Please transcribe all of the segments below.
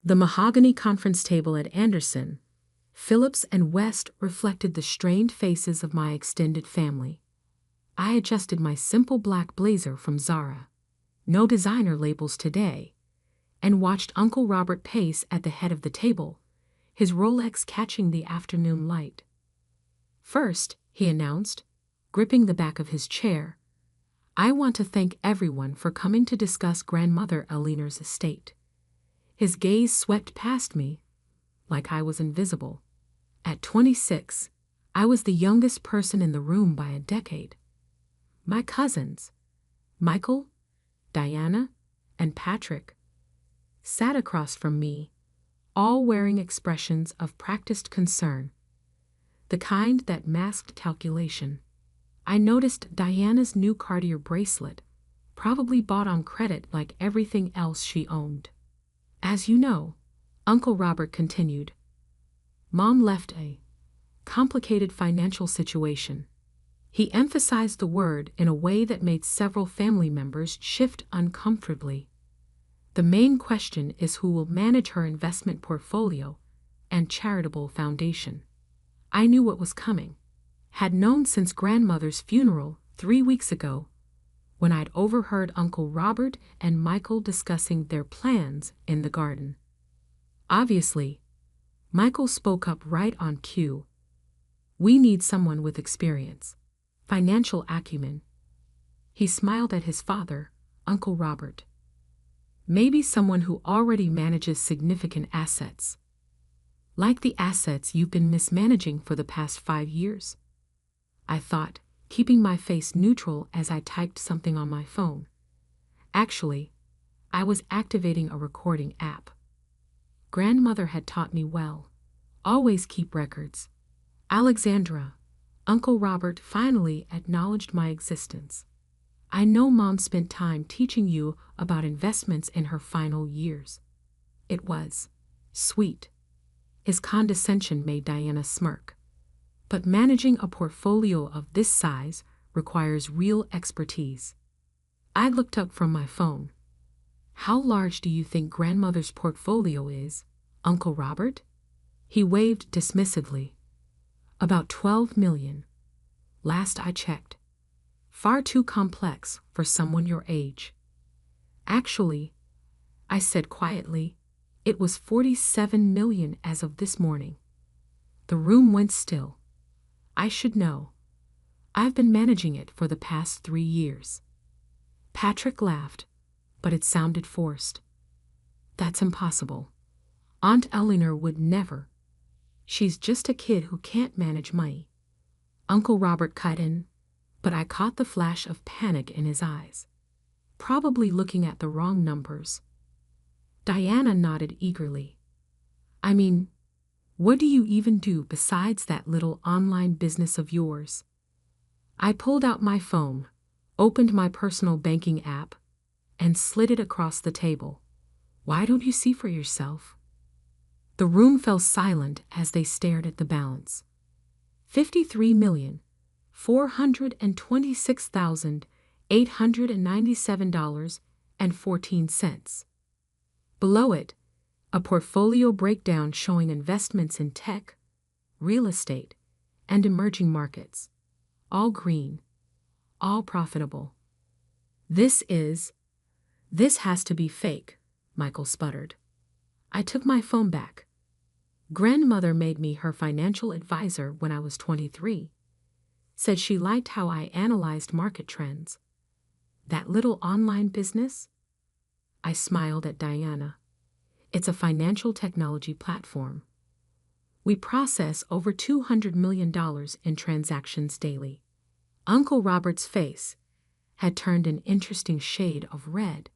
The mahogany conference table at Anderson, Phillips and West reflected the strained faces of my extended family. I adjusted my simple black blazer from Zara, no designer labels today, and watched Uncle Robert pace at the head of the table, his Rolex catching the afternoon light. "First," he announced, gripping the back of his chair, "I want to thank everyone for coming to discuss Grandmother Eleanor's estate." His gaze swept past me, like I was invisible. At 26, I was the youngest person in the room by a decade. My cousins, Michael, Diana, and Patrick, sat across from me, all wearing expressions of practiced concern, the kind that masked calculation. I noticed Diana's new Cartier bracelet, probably bought on credit like everything else she owned. "As you know," Uncle Robert continued, "Mom left a complicated financial situation." He emphasized the word in a way that made several family members shift uncomfortably. "The main question is who will manage her investment portfolio and charitable foundation." I knew what was coming, had known since Grandmother's funeral 3 weeks ago, when I'd overheard Uncle Robert and Michael discussing their plans in the garden. Obviously, Michael spoke up right on cue. "We need someone with experience, financial acumen." He smiled at his father, Uncle Robert. "Maybe someone who already manages significant assets. Like the assets you've been mismanaging for the past 5 years." I thought, keeping my face neutral as I typed something on my phone. Actually, I was activating a recording app. Grandmother had taught me well. Always keep records. "Alexandra," Uncle Robert finally acknowledged my existence. "I know Mom spent time teaching you about investments in her final years." It was sweet. His condescension made Diana smirk. But managing a portfolio of this size requires real expertise. I looked up from my phone. "How large do you think Grandmother's portfolio is, Uncle Robert?" He waved dismissively. "About 12 million. Last I checked. Far too complex for someone your age." "Actually," I said quietly, "it was 47 million as of this morning." The room went still. I should know. I've been managing it for the past 3 years. Patrick laughed, but it sounded forced. "That's impossible. Aunt Eleanor would never. She's just a kid who can't manage money." Uncle Robert cut in, but I caught the flash of panic in his eyes. Probably looking at the wrong numbers. Diana nodded eagerly. "I mean, what do you even do besides that little online business of yours?" I pulled out my phone, opened my personal banking app, and slid it across the table. "Why don't you see for yourself?" The room fell silent as they stared at the balance. $53,426,897.14. Below it, a portfolio breakdown showing investments in tech, real estate, and emerging markets. All green, all profitable. This has to be fake," Michael sputtered. I took my phone back. "Grandmother made me her financial advisor when I was 23. Said she liked how I analyzed market trends." "That little online business?" I smiled at Diana. "It's a financial technology platform. We process over $200 million in transactions daily." Uncle Robert's face had turned an interesting shade of red.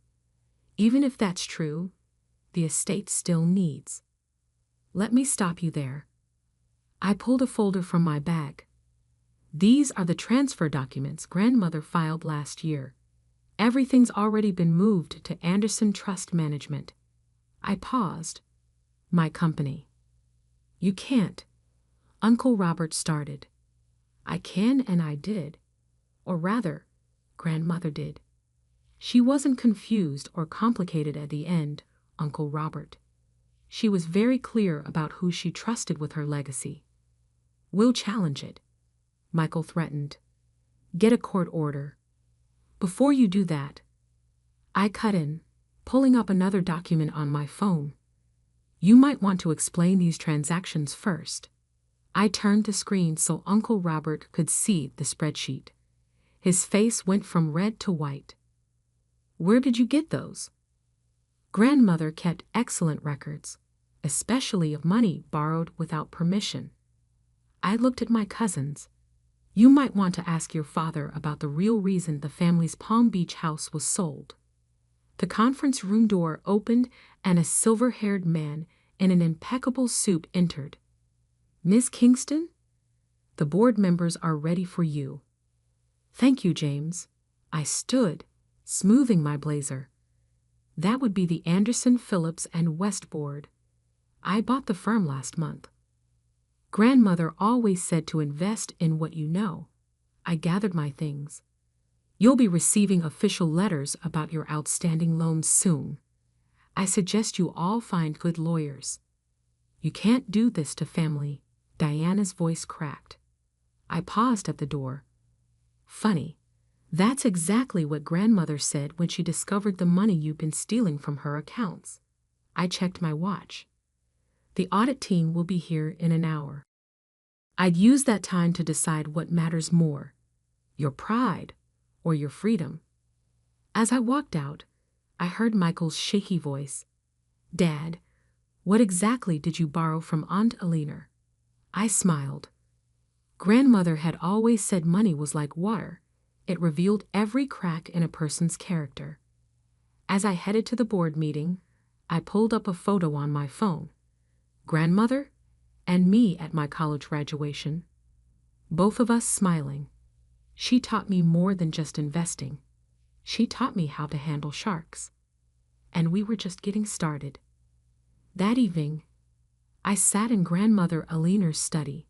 "Even if that's true, the estate still needs." "Let me stop you there." I pulled a folder from my bag. "These are the transfer documents Grandmother filed last year. Everything's already been moved to Anderson Trust Management." I paused. "My company." "You can't," Uncle Robert started. "I can and I did. Or rather, Grandmother did. She wasn't confused or complicated at the end, Uncle Robert. She was very clear about who she trusted with her legacy. "We'll challenge it," Michael threatened. "Get a court order." "Before you do that," I cut in, pulling up another document on my phone. "You might want to explain these transactions first." I turned the screen so Uncle Robert could see the spreadsheet. His face went from red to white. "Where did you get those?" Grandmother kept excellent records, especially of money borrowed without permission. I looked at my cousins. "You might want to ask your father about the real reason the family's Palm Beach house was sold." The conference room door opened and a silver-haired man in an impeccable suit entered. "Miss Kingston, the board members are ready for you." "Thank you, James." I stood, smoothing my blazer. "That would be the Anderson, Phillips, and West board. I bought the firm last month." "Grandmother always said to invest in what you know." I gathered my things. "You'll be receiving official letters about your outstanding loans soon. I suggest you all find good lawyers." "You can't do this to family," Diana's voice cracked. I paused at the door. "Funny. That's exactly what Grandmother said when she discovered the money you've been stealing from her accounts." I checked my watch. "The audit team will be here in an hour." I'd use that time to decide what matters more, your pride or your freedom. As I walked out, I heard Michael's shaky voice. "Dad, what exactly did you borrow from Aunt Eleanor?" I smiled. Grandmother had always said money was like water. It revealed every crack in a person's character. As I headed to the board meeting, I pulled up a photo on my phone. Grandmother and me at my college graduation. Both of us smiling. She taught me more than just investing. She taught me how to handle sharks. And we were just getting started. That evening, I sat in Grandmother Eleanor's study.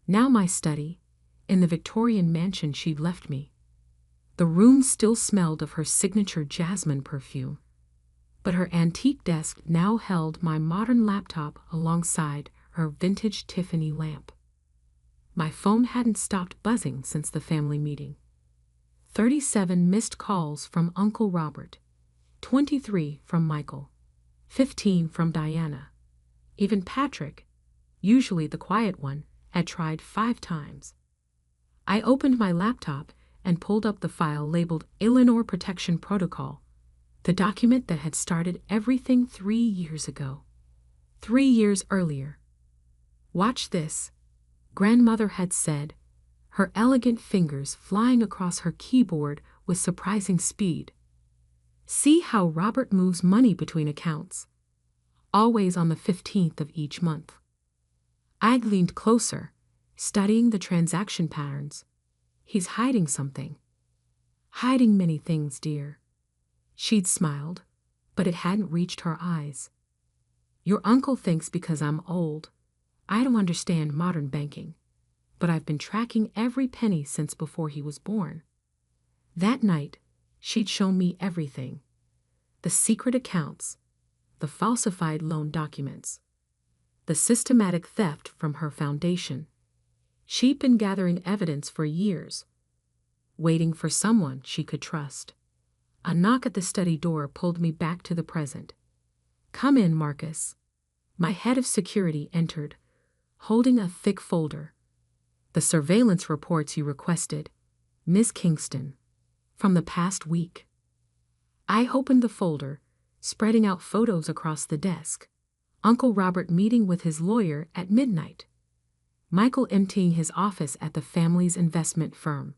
Now my study, in the Victorian mansion she'd left me. The room still smelled of her signature jasmine perfume. But her antique desk now held my modern laptop alongside her vintage Tiffany lamp. My phone hadn't stopped buzzing since the family meeting. 37 missed calls from Uncle Robert, 23 from Michael, 15 from Diana. Even Patrick, usually the quiet one, had tried 5 times. I opened my laptop and pulled up the file labeled Eleanor Protection Protocol, the document that had started everything 3 years ago. 3 years earlier. "Watch this," Grandmother had said, her elegant fingers flying across her keyboard with surprising speed. "See how Robert moves money between accounts. Always on the 15th of each month." I leaned closer, studying the transaction patterns. "He's hiding something." "Hiding many things, dear." She'd smiled, but it hadn't reached her eyes. "Your uncle thinks because I'm old, I don't understand modern banking, but I've been tracking every penny since before he was born." That night, she'd shown me everything. The secret accounts, the falsified loan documents, the systematic theft from her foundation. She'd been gathering evidence for years, waiting for someone she could trust. A knock at the study door pulled me back to the present. "Come in, Marcus." My head of security entered, holding a thick folder. "The surveillance reports you requested, Miss Kingston, from the past week." I opened the folder, spreading out photos across the desk. Uncle Robert meeting with his lawyer at midnight. Michael emptying his office at the family's investment firm.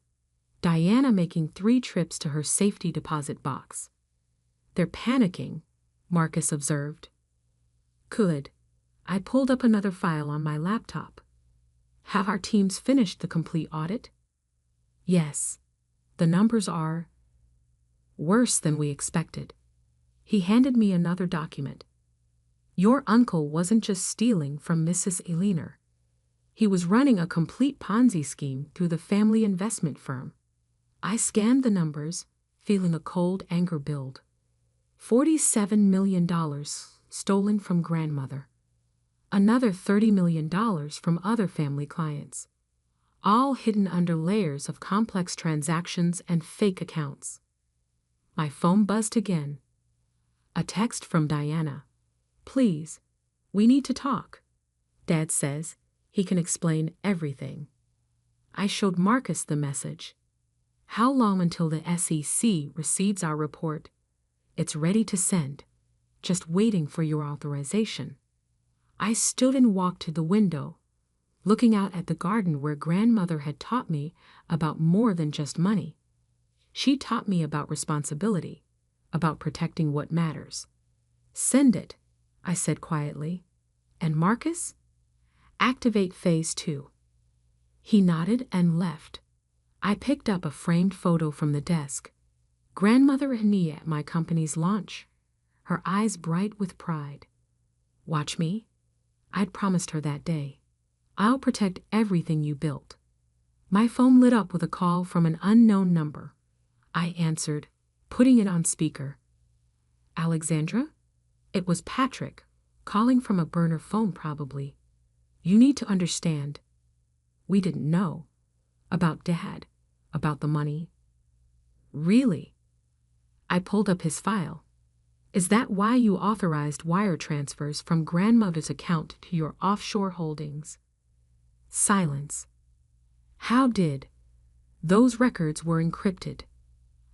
Diana making 3 trips to her safety deposit box. "They're panicking," Marcus observed. "Good." I pulled up another file on my laptop. "Have our teams finished the complete audit?" "Yes. The numbers are worse than we expected." He handed me another document. "Your uncle wasn't just stealing from Mrs. Eleanor. He was running a complete Ponzi scheme through the family investment firm." I scanned the numbers, feeling a cold anger build. $47 million, stolen from grandmother. Another $30 million from other family clients. All hidden under layers of complex transactions and fake accounts. My phone buzzed again. A text from Diana. "Please, we need to talk. Dad says he can explain everything." I showed Marcus the message. "How long until the SEC receives our report?" "It's ready to send. Just waiting for your authorization." I stood and walked to the window, looking out at the garden where grandmother had taught me about more than just money. She taught me about responsibility, about protecting what matters. "Send it," I said quietly. "And Marcus? Activate phase 2. He nodded and left. I picked up a framed photo from the desk. Grandmother and me at my company's launch, her eyes bright with pride. "Watch me," I'd promised her that day. "I'll protect everything you built." My phone lit up with a call from an unknown number. I answered, putting it on speaker. "Alexandra?" It was Patrick, calling from a burner phone probably. "You need to understand. We didn't know. About Dad, about the money." "Really?" I pulled up his file. "Is that why you authorized wire transfers from grandmother's account to your offshore holdings?" Silence. "How did? Those records were encrypted."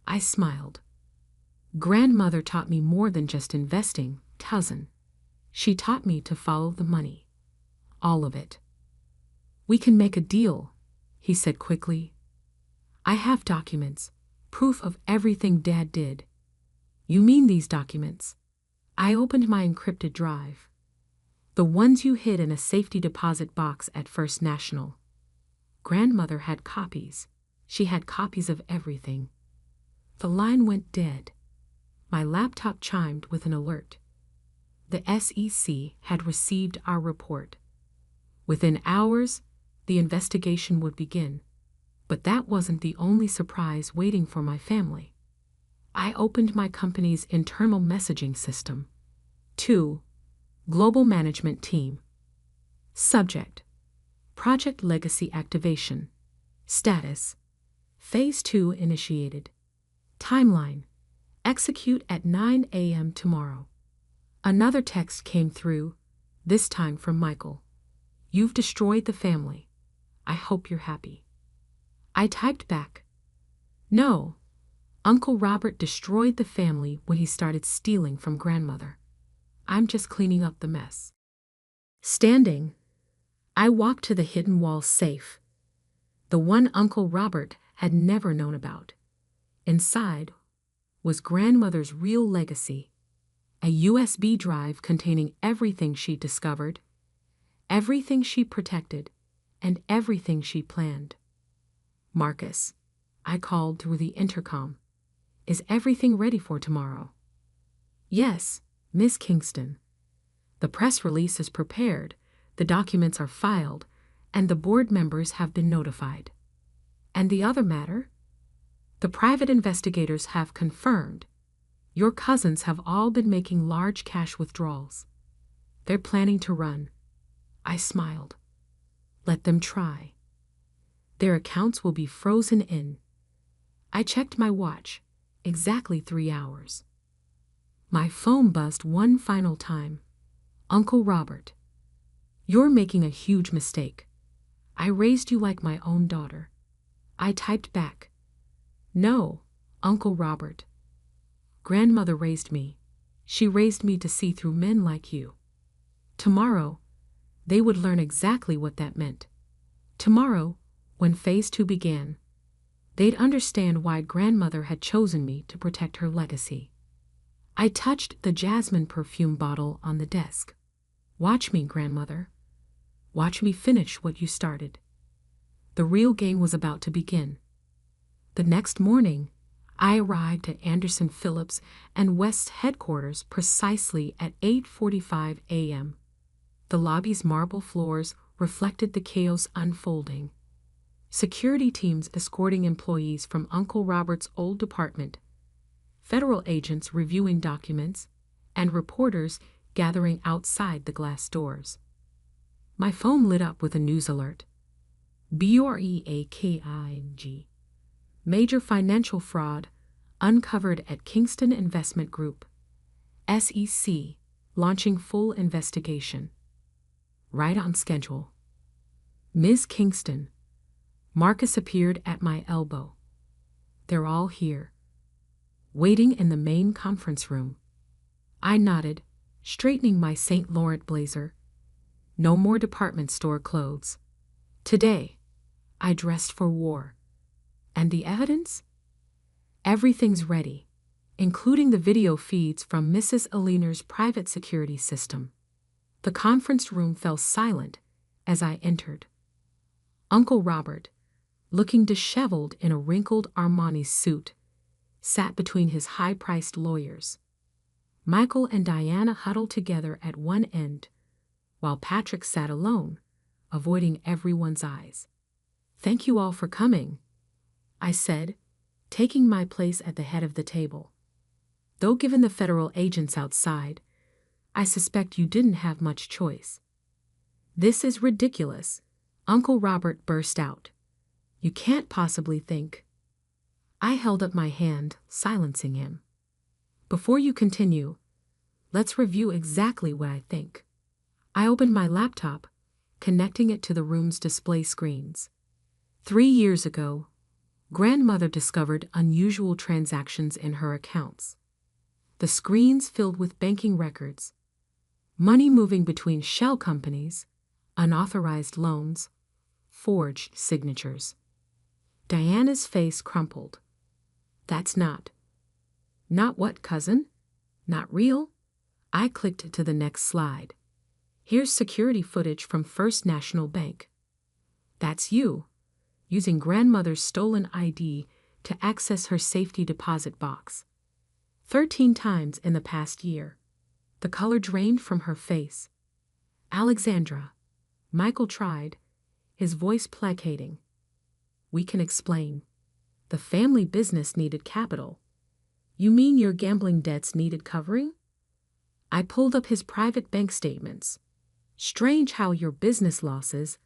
I smiled. "Grandmother taught me more than just investing, cousin. She taught me to follow the money. All of it." "We can make a deal," he said quickly. "I have documents, proof of everything Dad did." "You mean these documents?" I opened my encrypted drive. "The ones you hid in a safety deposit box at First National." Grandmother had copies. She had copies of everything. The line went dead. My laptop chimed with an alert. The SEC had received our report. Within hours, the investigation would begin. But that wasn't the only surprise waiting for my family. I opened my company's internal messaging system. 2. Global Management Team. Subject: Project Legacy Activation. Status: Phase 2 initiated. Timeline: Execute at 9 a.m. tomorrow. Another text came through, this time from Michael. "You've destroyed the family. I hope you're happy." I typed back, "No, Uncle Robert destroyed the family when he started stealing from grandmother. I'm just cleaning up the mess." Standing, I walked to the hidden wall safe, the one Uncle Robert had never known about. Inside was grandmother's real legacy, a USB drive containing everything she discovered, everything she protected, and everything she planned. "Marcus," I called through the intercom, "is everything ready for tomorrow?" "Yes, Miss Kingston. The press release is prepared, the documents are filed, and the board members have been notified." "And the other matter?" "The private investigators have confirmed. Your cousins have all been making large cash withdrawals. They're planning to run." I smiled. "Let them try. Their accounts will be frozen in." I checked my watch. Exactly 3 hours. My phone buzzed one final time. "Uncle Robert, you're making a huge mistake. I raised you like my own daughter." I typed back, "No, Uncle Robert. Grandmother raised me. She raised me to see through men like you." Tomorrow, they would learn exactly what that meant. Tomorrow, when phase 2 began, they'd understand why grandmother had chosen me to protect her legacy. I touched the jasmine perfume bottle on the desk. "Watch me, grandmother. Watch me finish what you started." The real game was about to begin. The next morning, I arrived at Anderson Phillips and West's headquarters precisely at 8:45 a.m. The lobby's marble floors reflected the chaos unfolding. Security teams escorting employees from Uncle Robert's old department, federal agents reviewing documents, and reporters gathering outside the glass doors. My phone lit up with a news alert. BREAKING. Major financial fraud uncovered at Kingston Investment Group. SEC launching full investigation. Right on schedule. Ms. Kingston. Marcus appeared at my elbow. They're all here, waiting in the main conference room. I nodded, straightening my St. Laurent blazer. No more department store clothes. Today, I dressed for war. And the evidence? Everything's ready, including the video feeds from Mrs. Aliner's private security system. The conference room fell silent as I entered. Uncle Robert, looking disheveled in a wrinkled Armani suit, sat between his high-priced lawyers. Michael and Diana huddled together at one end, while Patrick sat alone, avoiding everyone's eyes. "Thank you all for coming," I said, taking my place at the head of the table. "Though given the federal agents outside, I suspect you didn't have much choice." "This is ridiculous," Uncle Robert burst out. "You can't possibly think." I held up my hand, silencing him. "Before you continue, let's review exactly what I think." I opened my laptop, connecting it to the room's display screens. 3 years ago, Grandmother discovered unusual transactions in her accounts. The screens filled with banking records, money moving between shell companies, unauthorized loans, forged signatures. Diana's face crumpled. "That's not what, cousin? Not real?" I clicked to the next slide. "Here's security footage from First National Bank. That's you, using Grandmother's stolen ID to access her safety deposit box. 13 times in the past year." The color drained from her face. "Alexandra," Michael tried, his voice placating. "We can explain. The family business needed capital. You mean your gambling debts needed covering?" I pulled up his private bank statements. "Strange how your business losses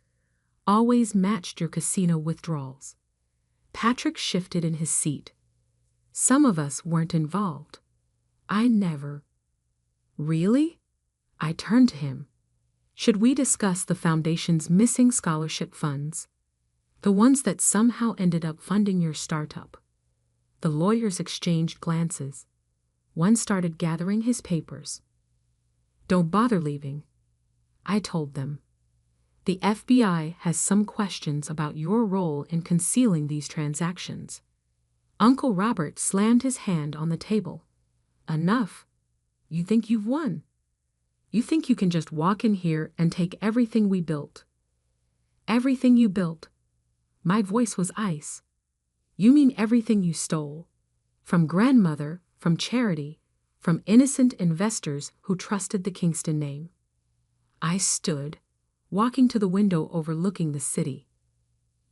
always matched your casino withdrawals." Patrick shifted in his seat. "Some of us weren't involved. I never." "Really?" I turned to him. "Should we discuss the foundation's missing scholarship funds? The ones that somehow ended up funding your startup?" The lawyers exchanged glances. One started gathering his papers. "Don't bother leaving," I told them. "The FBI has some questions about your role in concealing these transactions." Uncle Robert slammed his hand on the table. "Enough. You think you've won? You think you can just walk in here and take everything we built?" "Everything you built?" My voice was ice. "You mean everything you stole? From Grandmother, from charity, from innocent investors who trusted the Kingston name?" I stood, walking to the window overlooking the city.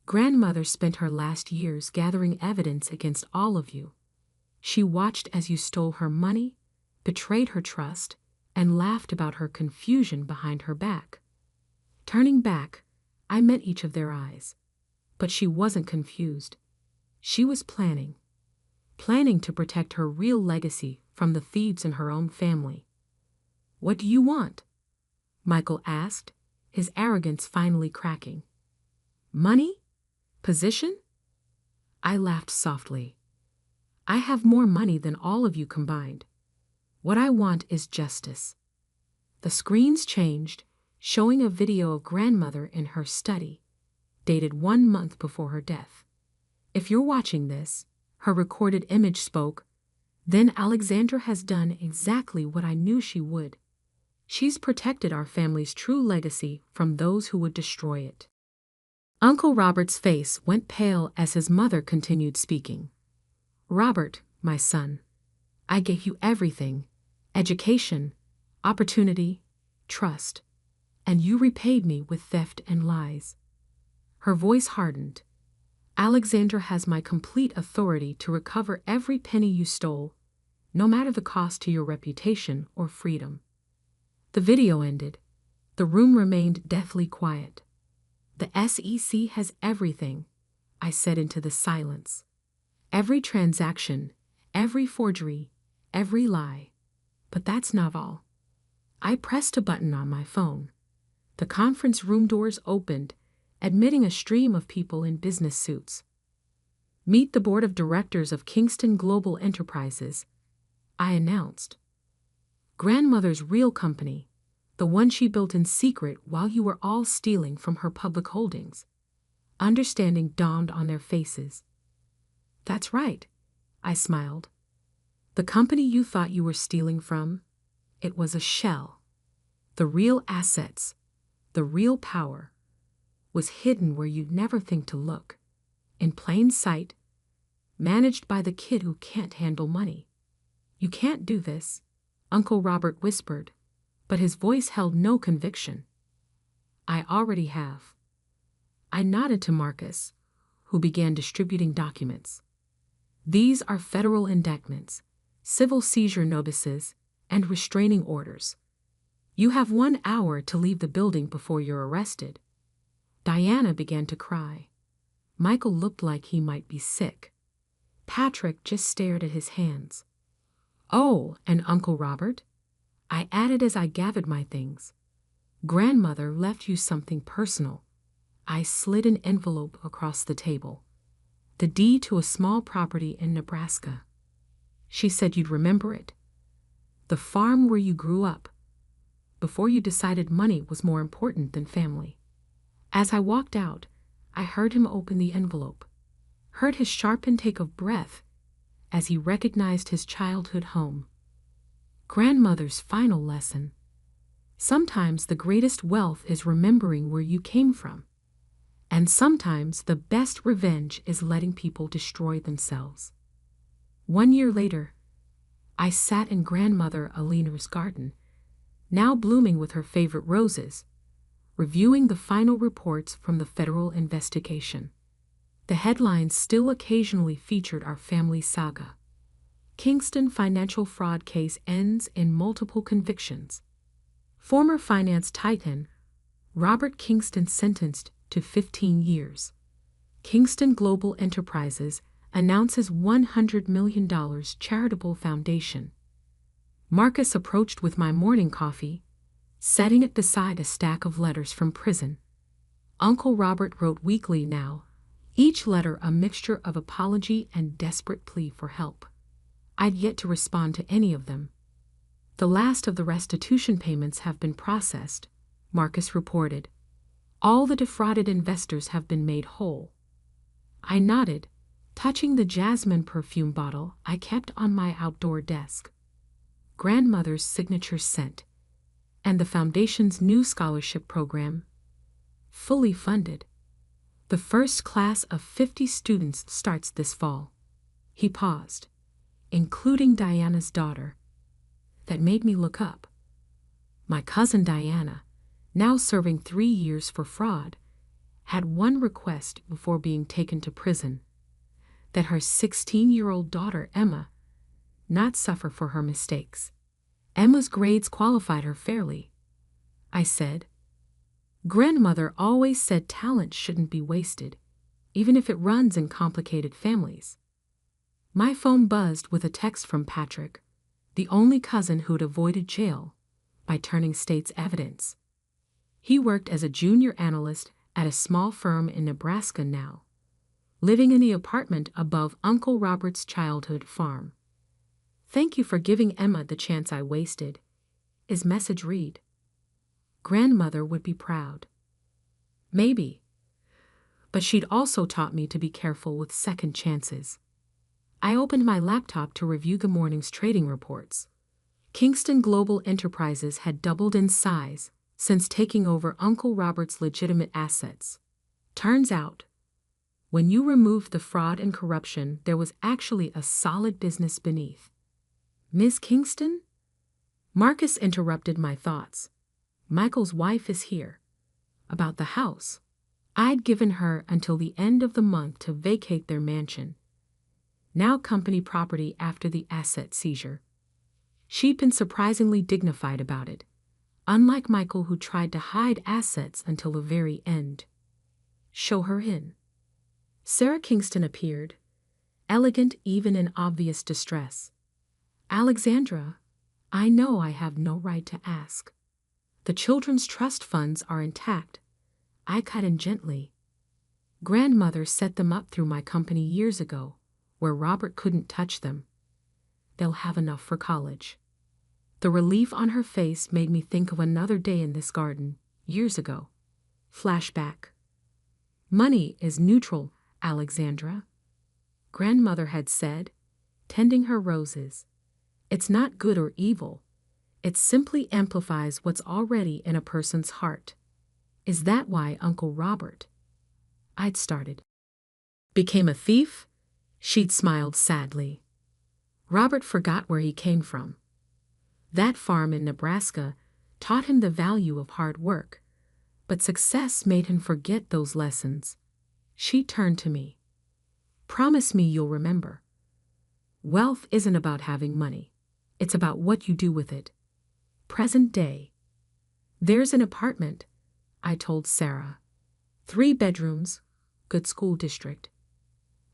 "Grandmother spent her last years gathering evidence against all of you. She watched as you stole her money, betrayed her trust, and laughed about her confusion behind her back." Turning back, I met each of their eyes. But she wasn't confused. She was planning to protect her real legacy from the thieves in her own family. "What do you want?" Michael asked, his arrogance finally cracking. "Money? Position?" I laughed softly. "I have more money than all of you combined. What I want is justice." The screens changed, showing a video of Grandmother in her study, dated 1 month before her death. "If you're watching this," her recorded image spoke, "then Alexandra has done exactly what I knew she would. She's protected our family's true legacy from those who would destroy it." Uncle Robert's face went pale as his mother continued speaking. "Robert, my son, I gave you everything: education, opportunity, trust, and you repaid me with theft and lies." Her voice hardened. "Alexandra has my complete authority to recover every penny you stole, no matter the cost to your reputation or freedom." The video ended. The room remained deathly quiet. The SEC has everything, I said into the silence. Every transaction, every forgery, every lie. But that's not all. I pressed a button on my phone. The conference room doors opened, admitting a stream of people in business suits. Meet the board of directors of Kingston Global Enterprises, I announced. Grandmother's real company, the one she built in secret while you were all stealing from her public holdings. Understanding dawned on their faces. That's right, I smiled. The company you thought you were stealing from, it was a shell. The real assets, the real power, was hidden where you'd never think to look, in plain sight, managed by the kid who can't handle money. You can't do this, Uncle Robert whispered, but his voice held no conviction. I already have. I nodded to Marcus, who began distributing documents. These are federal indictments, civil seizure notices, and restraining orders. You have 1 hour to leave the building before you're arrested. Diana began to cry. Michael looked like he might be sick. Patrick just stared at his hands. Oh, and Uncle Robert? I added as I gathered my things. Grandmother left you something personal. I slid an envelope across the table. The deed to a small property in Nebraska. She said you'd remember it. The farm where you grew up, before you decided money was more important than family. As I walked out, I heard him open the envelope, heard his sharp intake of breath as he recognized his childhood home. Grandmother's final lesson. Sometimes the greatest wealth is remembering where you came from. And sometimes the best revenge is letting people destroy themselves. 1 year later, I sat in Grandmother Alina's garden, now blooming with her favorite roses, reviewing the final reports from the federal investigation. The headlines still occasionally featured our family saga. Kingston financial fraud case ends in multiple convictions. Former finance titan Robert Kingston sentenced to 15 years. Kingston Global Enterprises announces $100 million charitable foundation. Marcus approached with my morning coffee, setting it beside a stack of letters from prison. Uncle Robert wrote weekly now, each letter a mixture of apology and desperate plea for help. I'd yet to respond to any of them. The last of the restitution payments have been processed, Marcus reported. All the defrauded investors have been made whole. I nodded, touching the jasmine perfume bottle I kept on my outdoor desk. Grandmother's signature scent, and the foundation's new scholarship program, fully funded. The first class of 50 students starts this fall. He paused, including Diana's daughter. That made me look up. My cousin Diana, now serving 3 years for fraud, had one request before being taken to prison: that her 16-year-old daughter Emma not suffer for her mistakes. Emma's grades qualified her fairly, I said. Grandmother always said talent shouldn't be wasted, even if it runs in complicated families. My phone buzzed with a text from Patrick, the only cousin who'd avoided jail by turning state's evidence. He worked as a junior analyst at a small firm in Nebraska now, living in the apartment above Uncle Robert's childhood farm. Thank you for giving Emma the chance I wasted. His message read. Grandmother would be proud. Maybe. But she'd also taught me to be careful with second chances. I opened my laptop to review the morning's trading reports. Kingston Global Enterprises had doubled in size since taking over Uncle Robert's legitimate assets. Turns out, when you removed the fraud and corruption, there was actually a solid business beneath. Miss Kingston? Marcus interrupted my thoughts. Michael's wife is here. About the house. I'd given her until the end of the month to vacate their mansion, now company property after the asset seizure. She'd been surprisingly dignified about it, unlike Michael, who tried to hide assets until the very end. Show her in. Sarah Kingston appeared, elegant even in obvious distress. Alexandra, I know I have no right to ask. The children's trust funds are intact. I cut in gently. Grandmother set them up through my company years ago, where Robert couldn't touch them. They'll have enough for college. The relief on her face made me think of another day in this garden, years ago. Flashback. Money is neutral, Alexandra. Grandmother had said, tending her roses. It's not good or evil. It simply amplifies what's already in a person's heart. Is that why Uncle Robert, I'd started, became a thief? She'd smiled sadly. Robert forgot where he came from. That farm in Nebraska taught him the value of hard work, but success made him forget those lessons. She turned to me. Promise me you'll remember. Wealth isn't about having money. It's about what you do with it. Present day. There's an apartment, I told Sarah. 3 bedrooms, good school district.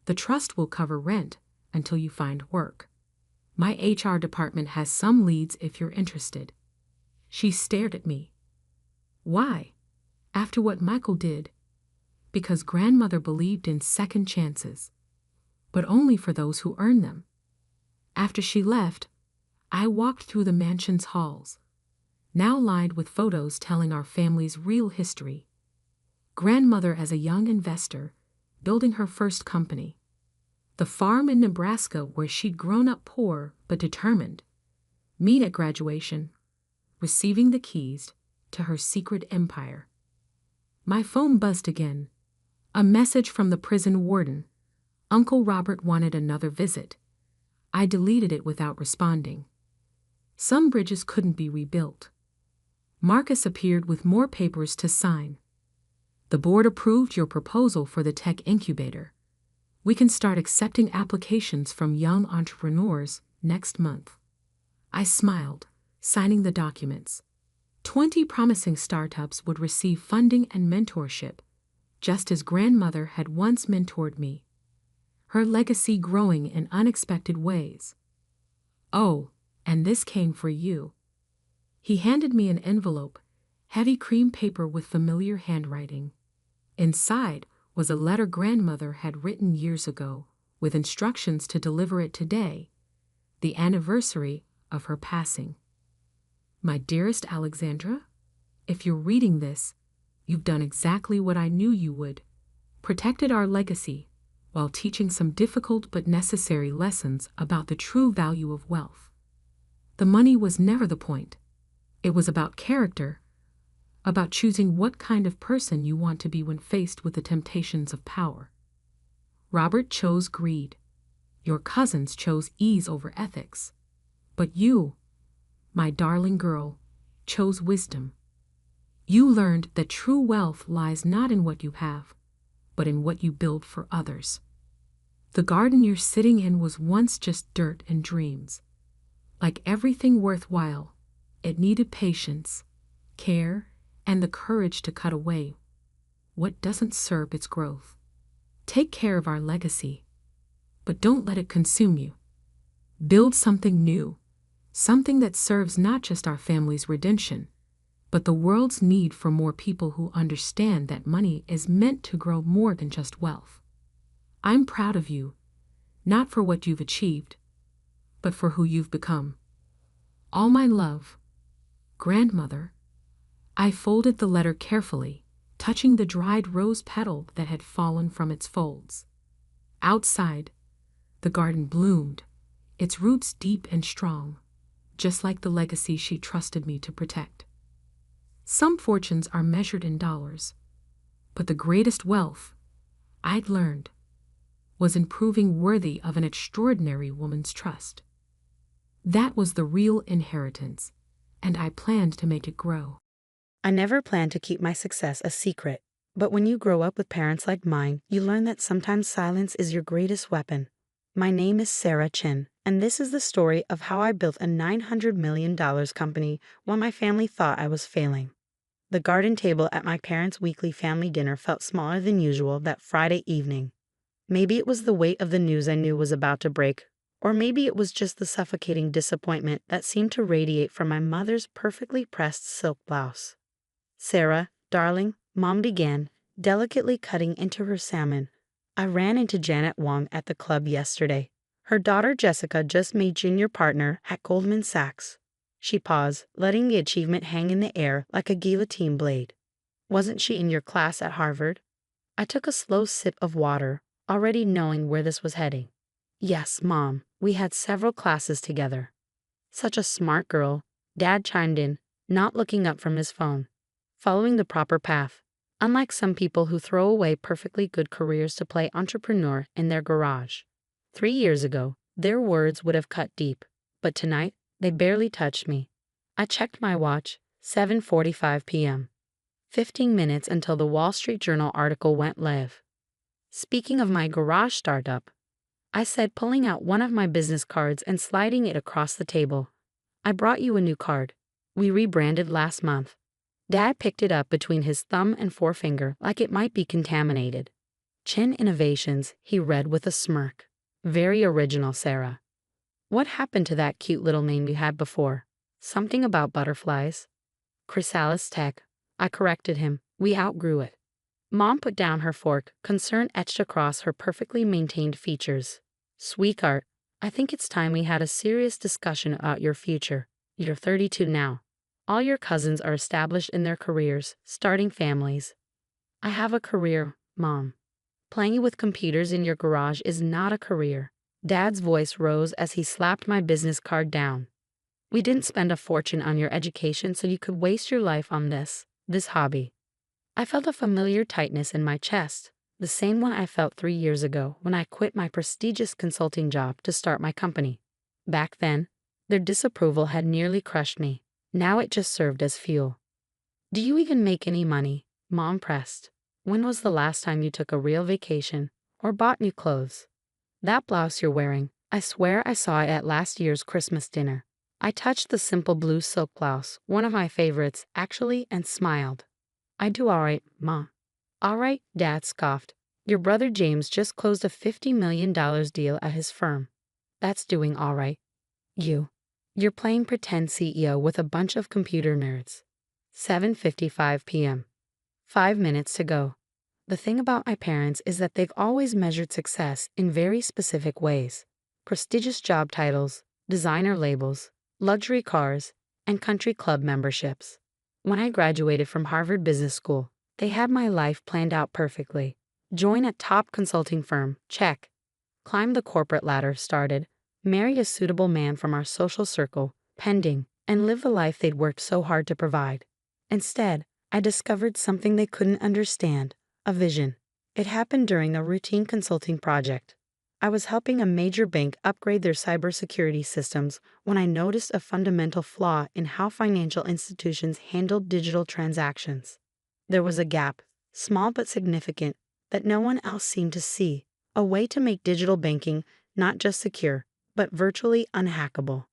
The trust will cover rent until you find work. My HR department has some leads if you're interested. She stared at me. Why? After what Michael did. Because grandmother believed in second chances, but only for those who earn them. After she left, I walked through the mansion's halls, now lined with photos telling our family's real history. Grandmother as a young investor, building her first company. The farm in Nebraska where she'd grown up poor but determined. Me at graduation, receiving the keys to her secret empire. My phone buzzed again. A message from the prison warden. Uncle Robert wanted another visit. I deleted it without responding. Some bridges couldn't be rebuilt. Marcus appeared with more papers to sign. The board approved your proposal for the tech incubator. We can start accepting applications from young entrepreneurs next month. I smiled, signing the documents. 20 promising startups would receive funding and mentorship, just as grandmother had once mentored me. Her legacy growing in unexpected ways. Oh, and this came for you. He handed me an envelope, heavy cream paper with familiar handwriting. Inside was a letter grandmother had written years ago, with instructions to deliver it today, the anniversary of her passing. My dearest Alexandra, if you're reading this, you've done exactly what I knew you would. Protected our legacy, while teaching some difficult but necessary lessons about the true value of wealth. The money was never the point. It was about character, about choosing what kind of person you want to be when faced with the temptations of power. Robert chose greed. Your cousins chose ease over ethics. But you, my darling girl, chose wisdom. You learned that true wealth lies not in what you have, but in what you build for others. The garden you're sitting in was once just dirt and dreams. Like everything worthwhile, it needed patience, care, and the courage to cut away what doesn't serve its growth. Take care of our legacy, but don't let it consume you. Build something new, something that serves not just our family's redemption, but the world's need for more people who understand that money is meant to grow more than just wealth. I'm proud of you, not for what you've achieved, but for who you've become. All my love, grandmother. I folded the letter carefully, touching the dried rose petal that had fallen from its folds. Outside, the garden bloomed, its roots deep and strong, just like the legacy she trusted me to protect. Some fortunes are measured in dollars, but the greatest wealth, I'd learned, was in proving worthy of an extraordinary woman's trust. That was the real inheritance, and I planned to make it grow. I never planned to keep my success a secret, but when you grow up with parents like mine, you learn that sometimes silence is your greatest weapon. My name is Sarah Chin, and this is the story of how I built a $900 million company when my family thought I was failing. The garden table at my parents' weekly family dinner felt smaller than usual that Friday evening. Maybe it was the weight of the news I knew was about to break, or maybe it was just the suffocating disappointment that seemed to radiate from my mother's perfectly pressed silk blouse. "Sarah, darling," Mom began, delicately cutting into her salmon. "I ran into Janet Wong at the club yesterday. Her daughter Jessica just made junior partner at Goldman Sachs." She paused, letting the achievement hang in the air like a guillotine blade. "Wasn't she in your class at Harvard?" I took a slow sip of water, already knowing where this was heading. "Yes, Mom, we had several classes together." "Such a smart girl," Dad chimed in, not looking up from his phone. "Following the proper path. Unlike some people who throw away perfectly good careers to play entrepreneur in their garage." 3 years ago, their words would have cut deep, but tonight, they barely touched me. I checked my watch, 7:45 p.m. 15 minutes until the Wall Street Journal article went live. "Speaking of my garage startup," I said, pulling out one of my business cards and sliding it across the table. "I brought you a new card. We rebranded last month." Dad picked it up between his thumb and forefinger like it might be contaminated. "Chin Innovations," he read with a smirk. "Very original, Sarah. What happened to that cute little name you had before? Something about butterflies?" "Chrysalis Tech," I corrected him. "We outgrew it." Mom put down her fork, concern etched across her perfectly maintained features. "Sweetheart, I think it's time we had a serious discussion about your future. You're 32 now. All your cousins are established in their careers, starting families." "I have a career, Mom. Playing with computers in your garage is not a career." Dad's voice rose as he slapped my business card down. "We didn't spend a fortune on your education so you could waste your life on this hobby." I felt a familiar tightness in my chest, the same one I felt 3 years ago when I quit my prestigious consulting job to start my company. Back then, their disapproval had nearly crushed me. Now it just served as fuel. "Do you even make any money?" Mom pressed. "When was the last time you took a real vacation or bought new clothes? That blouse you're wearing, I swear I saw it at last year's Christmas dinner." I touched the simple blue silk blouse, one of my favorites, actually, and smiled. "I do all right, Ma." "All right," Dad scoffed. "Your brother James just closed a $50 million deal at his firm. That's doing all right. You're playing pretend CEO with a bunch of computer nerds." 7:55 p.m. 5 minutes to go. The thing about my parents is that they've always measured success in very specific ways. Prestigious job titles, designer labels, luxury cars, and country club memberships. When I graduated from Harvard Business School, they had my life planned out perfectly. Join a top consulting firm, check. Climb the corporate ladder, started. Marry a suitable man from our social circle, pending, and live the life they'd worked so hard to provide. Instead, I discovered something they couldn't understand, a vision. It happened during a routine consulting project. I was helping a major bank upgrade their cybersecurity systems when I noticed a fundamental flaw in how financial institutions handled digital transactions. There was a gap, small but significant, that no one else seemed to see, a way to make digital banking not just secure, but virtually unhackable.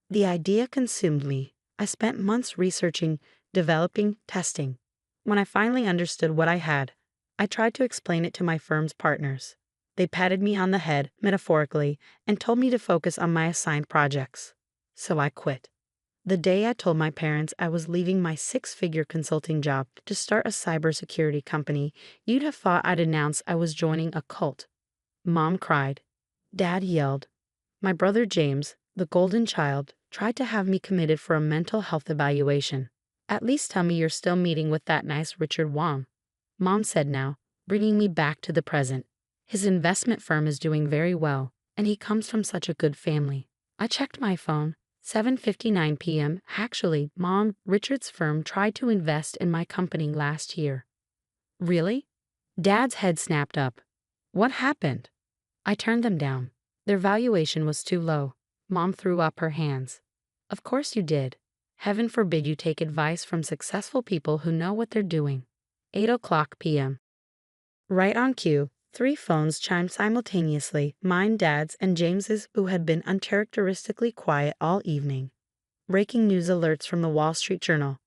The idea consumed me. I spent months researching, developing, testing. When I finally understood what I had, I tried to explain it to my firm's partners. They patted me on the head, metaphorically, and told me to focus on my assigned projects. So I quit. The day I told my parents I was leaving my six-figure consulting job to start a cybersecurity company, you'd have thought I'd announced I was joining a cult. Mom cried. Dad yelled. My brother James, the golden child, tried to have me committed for a mental health evaluation. "At least tell me you're still meeting with that nice Richard Wong," Mom said now, bringing me back to the present. "His investment firm is doing very well, and he comes from such a good family." I checked my phone. 7:59 p.m. Actually, Mom, Richard's firm tried to invest in my company last year. Really? Dad's head snapped up. What happened? I turned them down. Their valuation was too low. Mom threw up her hands. Of course you did. Heaven forbid you take advice from successful people who know what they're doing. 8 o'clock p.m. Right on cue, 3 phones chimed simultaneously, mine, Dad's, and James's, who had been uncharacteristically quiet all evening. Breaking news alerts from the Wall Street Journal.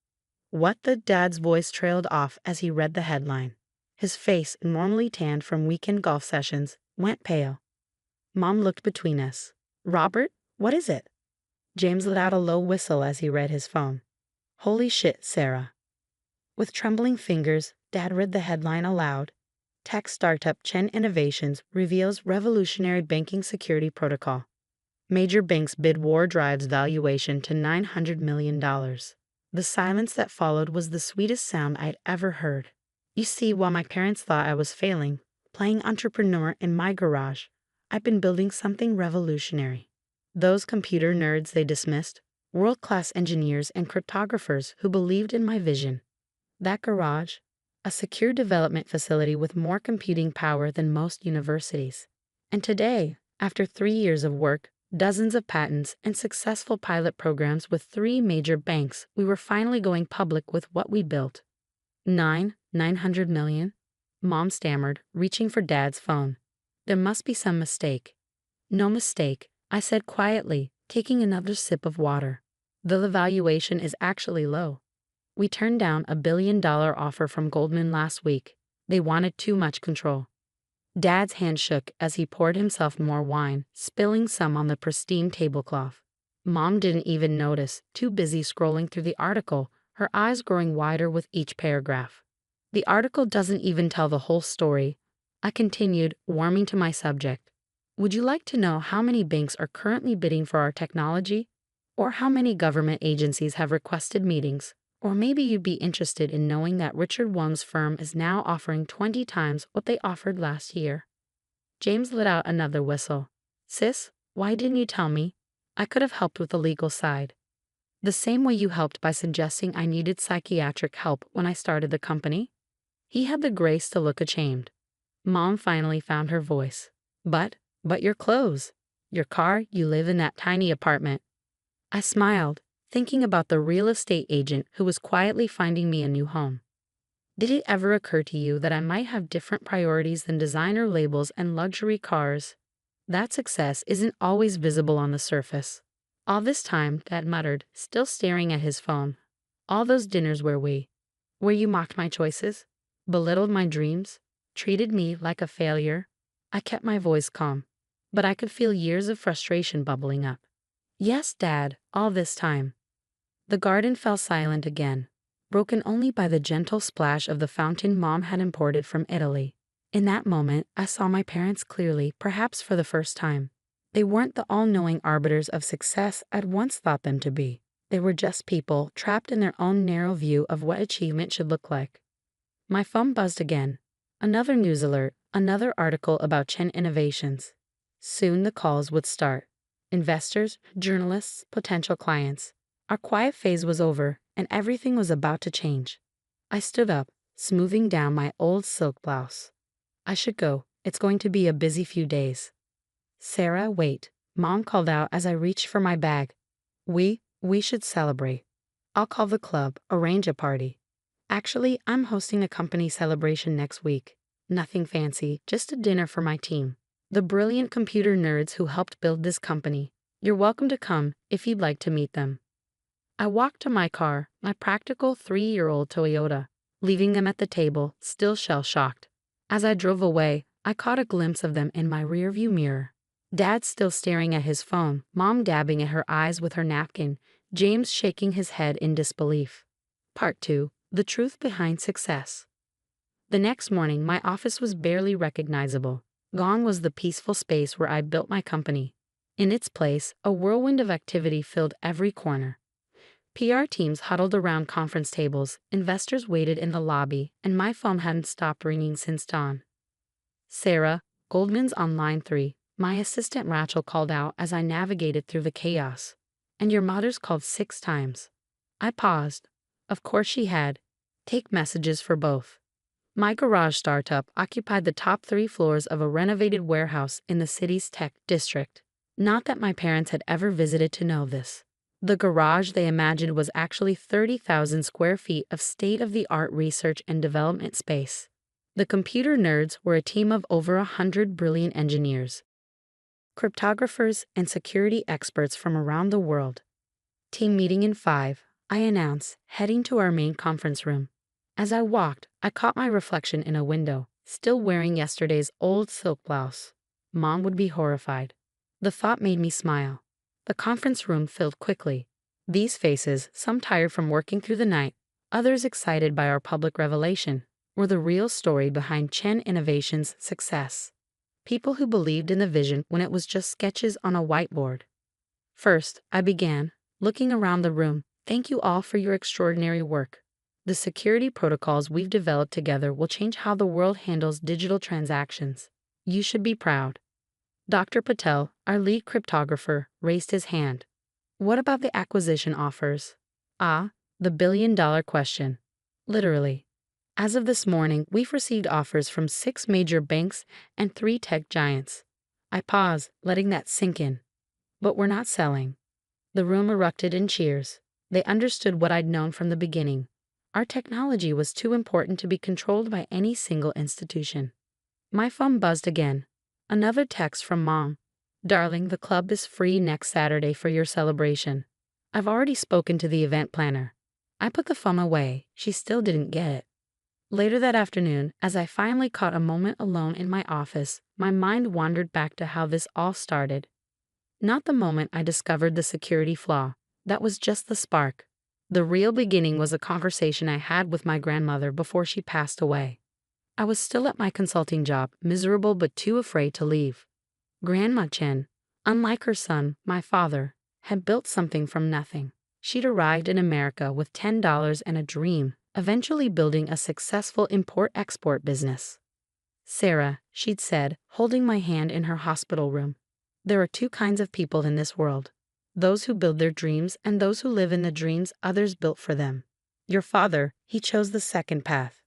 What the Dad's voice trailed off as he read the headline. His face, normally tanned from weekend golf sessions, went pale. Mom looked between us. Robert, what is it? James let out a low whistle as he read his phone. Holy shit, Sarah. With trembling fingers, Dad read the headline aloud. Tech startup Chen Innovations reveals revolutionary banking security protocol. Major banks bid war drives valuation to $900 million. The silence that followed was the sweetest sound I'd ever heard. You see, while my parents thought I was failing, playing entrepreneur in my garage, I've been building something revolutionary. Those computer nerds they dismissed, world-class engineers and cryptographers who believed in my vision. That garage, a secure development facility with more computing power than most universities. And today, after 3 years of work, dozens of patents, and successful pilot programs with 3 major banks, we were finally going public with what we built. 900 million? Mom stammered, reaching for Dad's phone. There must be some mistake. No mistake, I said quietly, taking another sip of water. The valuation is actually low. We turned down a $1 billion offer from Goldman last week. They wanted too much control. Dad's hand shook as he poured himself more wine, spilling some on the pristine tablecloth. Mom didn't even notice, too busy scrolling through the article, her eyes growing wider with each paragraph. The article doesn't even tell the whole story. I continued, warming to my subject. Would you like to know how many banks are currently bidding for our technology? Or how many government agencies have requested meetings? Or maybe you'd be interested in knowing that Richard Wong's firm is now offering 20 times what they offered last year. James let out another whistle. Sis, why didn't you tell me? I could have helped with the legal side. The same way you helped by suggesting I needed psychiatric help when I started the company. He had the grace to look ashamed. Mom finally found her voice. But your clothes, your car, you live in that tiny apartment. I smiled, thinking about the real estate agent who was quietly finding me a new home. Did it ever occur to you that I might have different priorities than designer labels and luxury cars? That success isn't always visible on the surface. All this time, Dad muttered, still staring at his phone. All those dinners where you mocked my choices, belittled my dreams, treated me like a failure. I kept my voice calm, but I could feel years of frustration bubbling up. Yes, Dad, all this time. The garden fell silent again, broken only by the gentle splash of the fountain Mom had imported from Italy. In that moment, I saw my parents clearly, perhaps for the first time. They weren't the all-knowing arbiters of success I'd once thought them to be. They were just people trapped in their own narrow view of what achievement should look like. My phone buzzed again. Another news alert, another article about Chen Innovations. Soon the calls would start. Investors, journalists, potential clients. Our quiet phase was over, and everything was about to change. I stood up, smoothing down my old silk blouse. I should go. It's going to be a busy few days. Sarah, wait, Mom called out as I reached for my bag. We should celebrate. I'll call the club, arrange a party. Actually, I'm hosting a company celebration next week. Nothing fancy, just a dinner for my team. The brilliant computer nerds who helped build this company. You're welcome to come if you'd like to meet them. I walked to my car, my practical 3-year-old Toyota, leaving them at the table, still shell-shocked. As I drove away, I caught a glimpse of them in my rearview mirror. Dad still staring at his phone, Mom dabbing at her eyes with her napkin, James shaking his head in disbelief. Part 2. The Truth Behind Success. The next morning, my office was barely recognizable. Gone was the peaceful space where I built my company. In its place, a whirlwind of activity filled every corner. PR teams huddled around conference tables, investors waited in the lobby, and my phone hadn't stopped ringing since dawn. Sarah, Goldman's on line 3, my assistant Rachel called out as I navigated through the chaos. And your mother's called 6 times. I paused. Of course she had. Take messages for both. My garage startup occupied the top 3 floors of a renovated warehouse in the city's tech district. Not that my parents had ever visited to know this. The garage they imagined was actually 30,000 square feet of state-of-the-art research and development space. The computer nerds were a team of over 100 brilliant engineers, cryptographers, and security experts from around the world. Team meeting in 5, I announced, heading to our main conference room. As I walked, I caught my reflection in a window, still wearing yesterday's old silk blouse. Mom would be horrified. The thought made me smile. The conference room filled quickly. These faces, some tired from working through the night, others excited by our public revelation, were the real story behind Chen Innovation's success. People who believed in the vision when it was just sketches on a whiteboard. First, I began, looking around the room. Thank you all for your extraordinary work. The security protocols we've developed together will change how the world handles digital transactions. You should be proud. Dr. Patel, our lead cryptographer, raised his hand. What about the acquisition offers? Ah, the billion-dollar question. Literally. As of this morning, we've received offers from 6 major banks and 3 tech giants. I paused, letting that sink in. But we're not selling. The room erupted in cheers. They understood what I'd known from the beginning. Our technology was too important to be controlled by any single institution. My phone buzzed again. Another text from Mom. Darling, the club is free next Saturday for your celebration. I've already spoken to the event planner. I put the phone away. She still didn't get it. Later that afternoon, as I finally caught a moment alone in my office, my mind wandered back to how this all started. Not the moment I discovered the security flaw. That was just the spark. The real beginning was a conversation I had with my grandmother before she passed away. I was still at my consulting job, miserable but too afraid to leave. Grandma Chen, unlike her son, my father, had built something from nothing. She'd arrived in America with $10 and a dream, eventually building a successful import-export business. Sarah, she'd said, holding my hand in her hospital room. There are 2 kinds of people in this world. Those who build their dreams and those who live in the dreams others built for them. Your father, he chose the second path.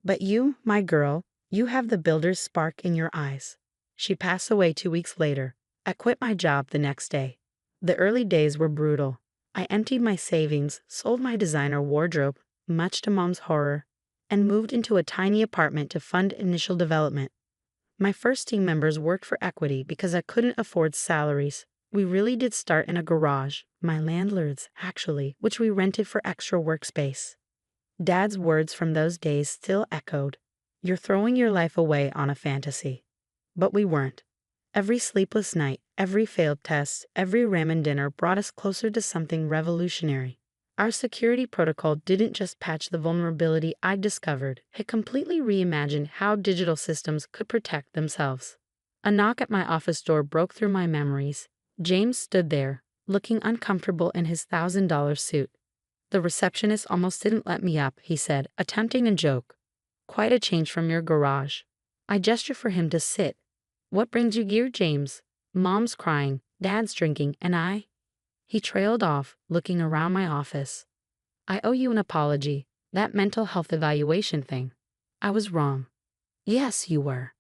But you, my girl, you have the builder's spark in your eyes. She passed away 2 weeks later. I quit my job the next day. The early days were brutal. I emptied my savings, sold my designer wardrobe, much to Mom's horror, and moved into a tiny apartment to fund initial development. My first team members worked for equity because I couldn't afford salaries. We really did start in a garage, my landlord's, actually, which we rented for extra workspace. Dad's words from those days still echoed. You're throwing your life away on a fantasy. But we weren't. Every sleepless night, every failed test, every ramen dinner brought us closer to something revolutionary. Our security protocol didn't just patch the vulnerability I'd discovered, it completely reimagined how digital systems could protect themselves. A knock at my office door broke through my memories. James stood there, looking uncomfortable in his $1,000 suit. The receptionist almost didn't let me up, he said, attempting a joke. Quite a change from your garage. I gestured for him to sit. What brings you here, James? Mom's crying, Dad's drinking, and I? He trailed off, looking around my office. I owe you an apology. That mental health evaluation thing. I was wrong. Yes, you were.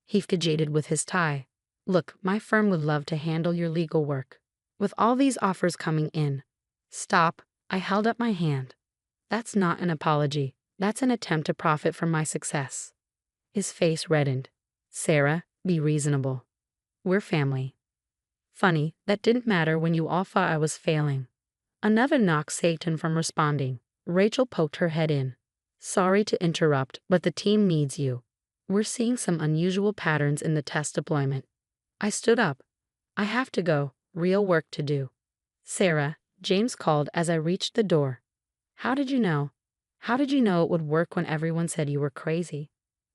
He fidgeted with his tie. Look, my firm would love to handle your legal work. With all these offers coming in. Stop. I held up my hand. That's not an apology. That's an attempt to profit from my success. His face reddened. Sarah, be reasonable. We're family. Funny, that didn't matter when you all thought I was failing. Another knock saved him from responding. Rachel poked her head in. Sorry to interrupt, but the team needs you. We're seeing some unusual patterns in the test deployment. I stood up. I have to go. Real work to do. Sarah, James called as I reached the door. How did you know? How did you know it would work when everyone said you were crazy?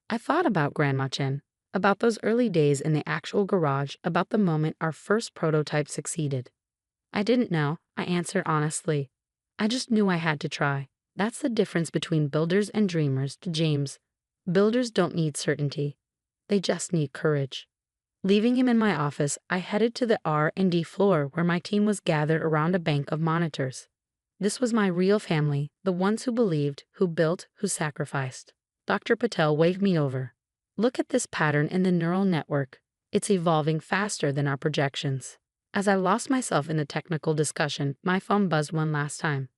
I thought about Grandma Chen, about those early days in the actual garage, about the moment our first prototype succeeded. I didn't know, I answered honestly. I just knew I had to try. That's the difference between builders and dreamers, to James. Builders don't need certainty. They just need courage. Leaving him in my office, I headed to the R&D floor where my team was gathered around a bank of monitors. This was my real family, the ones who believed, who built, who sacrificed. Dr. Patel waved me over. Look at this pattern in the neural network. It's evolving faster than our projections. As I lost myself in the technical discussion, my phone buzzed one last time.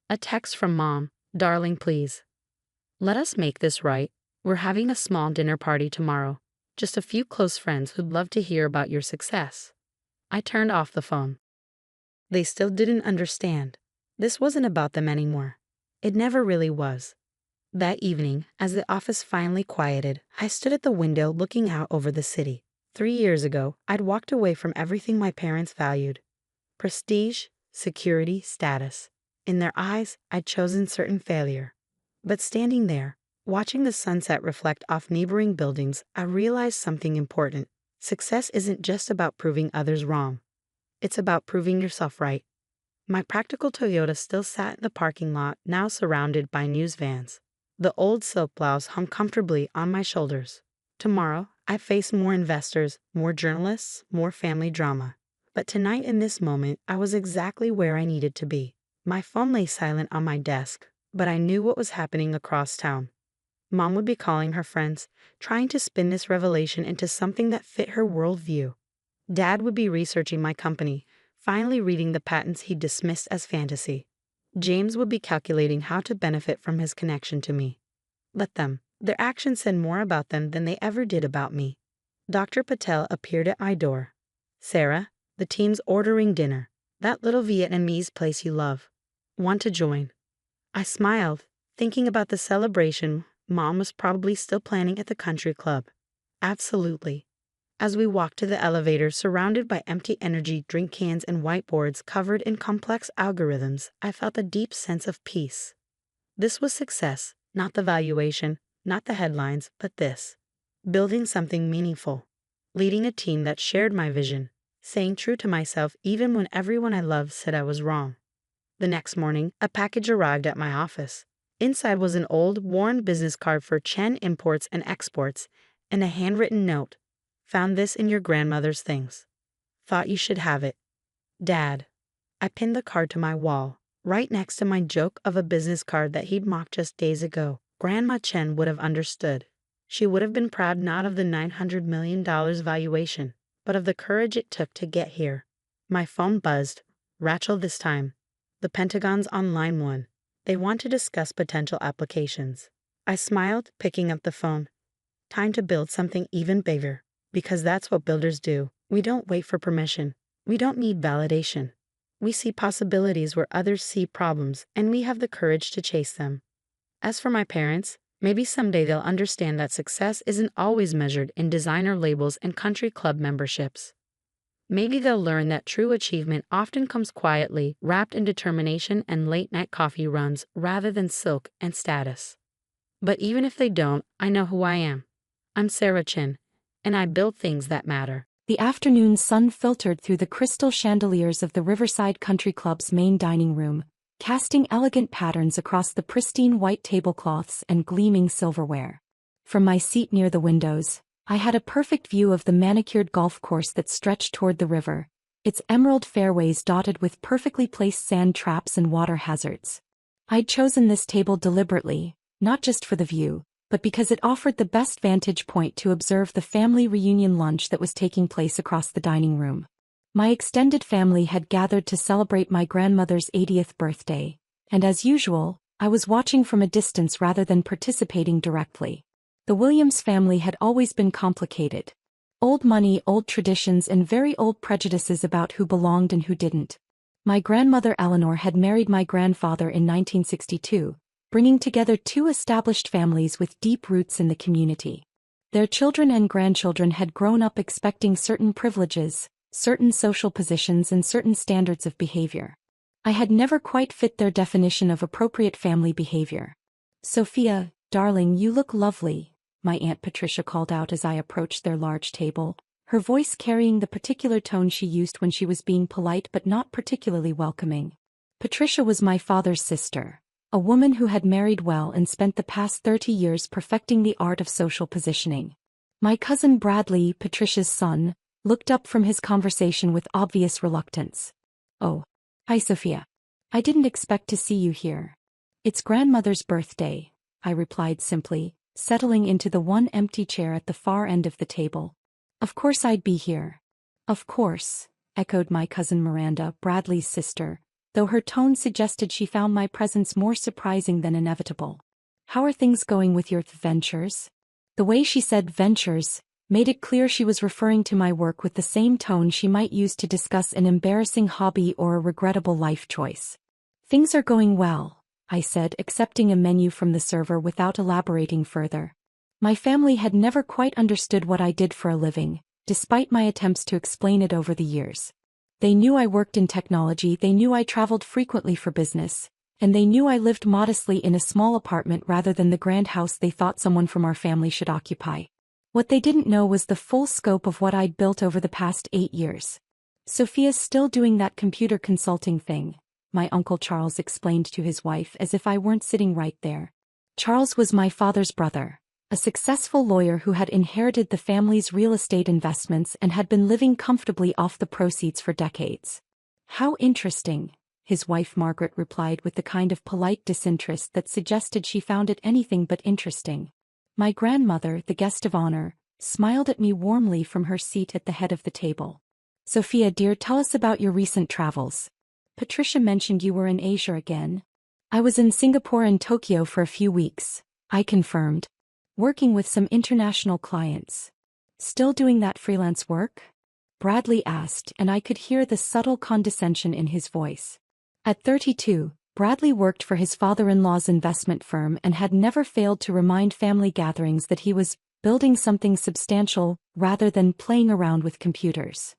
A text from Mom. Darling, please. Let us make this right. We're having a small dinner party tomorrow. Just a few close friends who'd love to hear about your success. I turned off the phone. They still didn't understand. This wasn't about them anymore. It never really was. That evening, as the office finally quieted, I stood at the window looking out over the city. 3 years ago, I'd walked away from everything my parents valued. Prestige, security, status. In their eyes, I'd chosen certain failure. But standing there, watching the sunset reflect off neighboring buildings, I realized something important. Success isn't just about proving others wrong. It's about proving yourself right. My practical Toyota still sat in the parking lot, now surrounded by news vans. The old silk blouse hung comfortably on my shoulders. Tomorrow, I face more investors, more journalists, more family drama. But tonight, in this moment, I was exactly where I needed to be. My phone lay silent on my desk, but I knew what was happening across town. Mom would be calling her friends, trying to spin this revelation into something that fit her worldview. Dad would be researching my company, finally reading the patents he dismissed as fantasy. James would be calculating how to benefit from his connection to me. Let them. Their actions said more about them than they ever did about me. Dr. Patel appeared at my door. "Sarah, the team's ordering dinner. That little Vietnamese place you love. Want to join?" I smiled, thinking about the celebration Mom was probably still planning at the country club. Absolutely. As we walked to the elevator surrounded by empty energy drink cans and whiteboards covered in complex algorithms, I felt a deep sense of peace. This was success, not the valuation, not the headlines, but this. Building something meaningful. Leading a team that shared my vision. Staying true to myself even when everyone I loved said I was wrong. The next morning, a package arrived at my office. Inside was an old, worn business card for Chen Imports and Exports, and a handwritten note. "Found this in your grandmother's things. Thought you should have it. Dad." I pinned the card to my wall, right next to my joke of a business card that he'd mocked just days ago. Grandma Chen would have understood. She would have been proud not of the $900 million valuation, but of the courage it took to get here. My phone buzzed. Rachel this time. The Pentagon's on line 1. They want to discuss potential applications. I smiled, picking up the phone. Time to build something even bigger. Because that's what builders do. We don't wait for permission. We don't need validation. We see possibilities where others see problems, and we have the courage to chase them. As for my parents, maybe someday they'll understand that success isn't always measured in designer labels and country club memberships. Maybe they'll learn that true achievement often comes quietly, wrapped in determination and late-night coffee runs rather than silk and status. But even if they don't, I know who I am. I'm Sarah Chin, and I build things that matter. The afternoon sun filtered through the crystal chandeliers of the Riverside Country Club's main dining room, casting elegant patterns across the pristine white tablecloths and gleaming silverware. From my seat near the windows, I had a perfect view of the manicured golf course that stretched toward the river, its emerald fairways dotted with perfectly placed sand traps and water hazards. I'd chosen this table deliberately, not just for the view, but because it offered the best vantage point to observe the family reunion lunch that was taking place across the dining room. My extended family had gathered to celebrate my grandmother's 80th birthday, and as usual, I was watching from a distance rather than participating directly. The Williams family had always been complicated. Old money, old traditions, and very old prejudices about who belonged and who didn't. My grandmother Eleanor had married my grandfather in 1962, bringing together two established families with deep roots in the community. Their children and grandchildren had grown up expecting certain privileges, certain social positions, and certain standards of behavior. I had never quite fit their definition of appropriate family behavior. "Sophia, darling, you look lovely," my Aunt Patricia called out as I approached their large table, her voice carrying the particular tone she used when she was being polite but not particularly welcoming. Patricia was my father's sister, a woman who had married well and spent the past 30 years perfecting the art of social positioning. My cousin Bradley, Patricia's son, looked up from his conversation with obvious reluctance. "Oh, hi Sophia. I didn't expect to see you here." "It's grandmother's birthday," I replied simply, settling into the one empty chair at the far end of the table. "Of course I'd be here." "Of course," echoed my cousin Miranda, Bradley's sister, though her tone suggested she found my presence more surprising than inevitable. How are things going with your ventures? The way she said ventures made it clear she was referring to my work with the same tone she might use to discuss an embarrassing hobby or a regrettable life choice. Things are going well, I said, accepting a menu from the server without elaborating further. My family had never quite understood what I did for a living, despite my attempts to explain it over the years. They knew I worked in technology, they knew I traveled frequently for business, and they knew I lived modestly in a small apartment rather than the grand house they thought someone from our family should occupy. What they didn't know was the full scope of what I'd built over the past 8 years. Sophia's still doing that computer consulting thing, my Uncle Charles explained to his wife as if I weren't sitting right there. Charles was my father's brother, a successful lawyer who had inherited the family's real estate investments and had been living comfortably off the proceeds for decades. How interesting, his wife Margaret replied with the kind of polite disinterest that suggested she found it anything but interesting. My grandmother, the guest of honor, smiled at me warmly from her seat at the head of the table. Sophia dear, tell us about your recent travels. Patricia mentioned you were in Asia again. I was in Singapore and Tokyo for a few weeks, I confirmed. Working with some international clients. Still doing that freelance work? Bradley asked, and I could hear the subtle condescension in his voice. At 32, Bradley worked for his father-in-law's investment firm and had never failed to remind family gatherings that he was building something substantial rather than playing around with computers.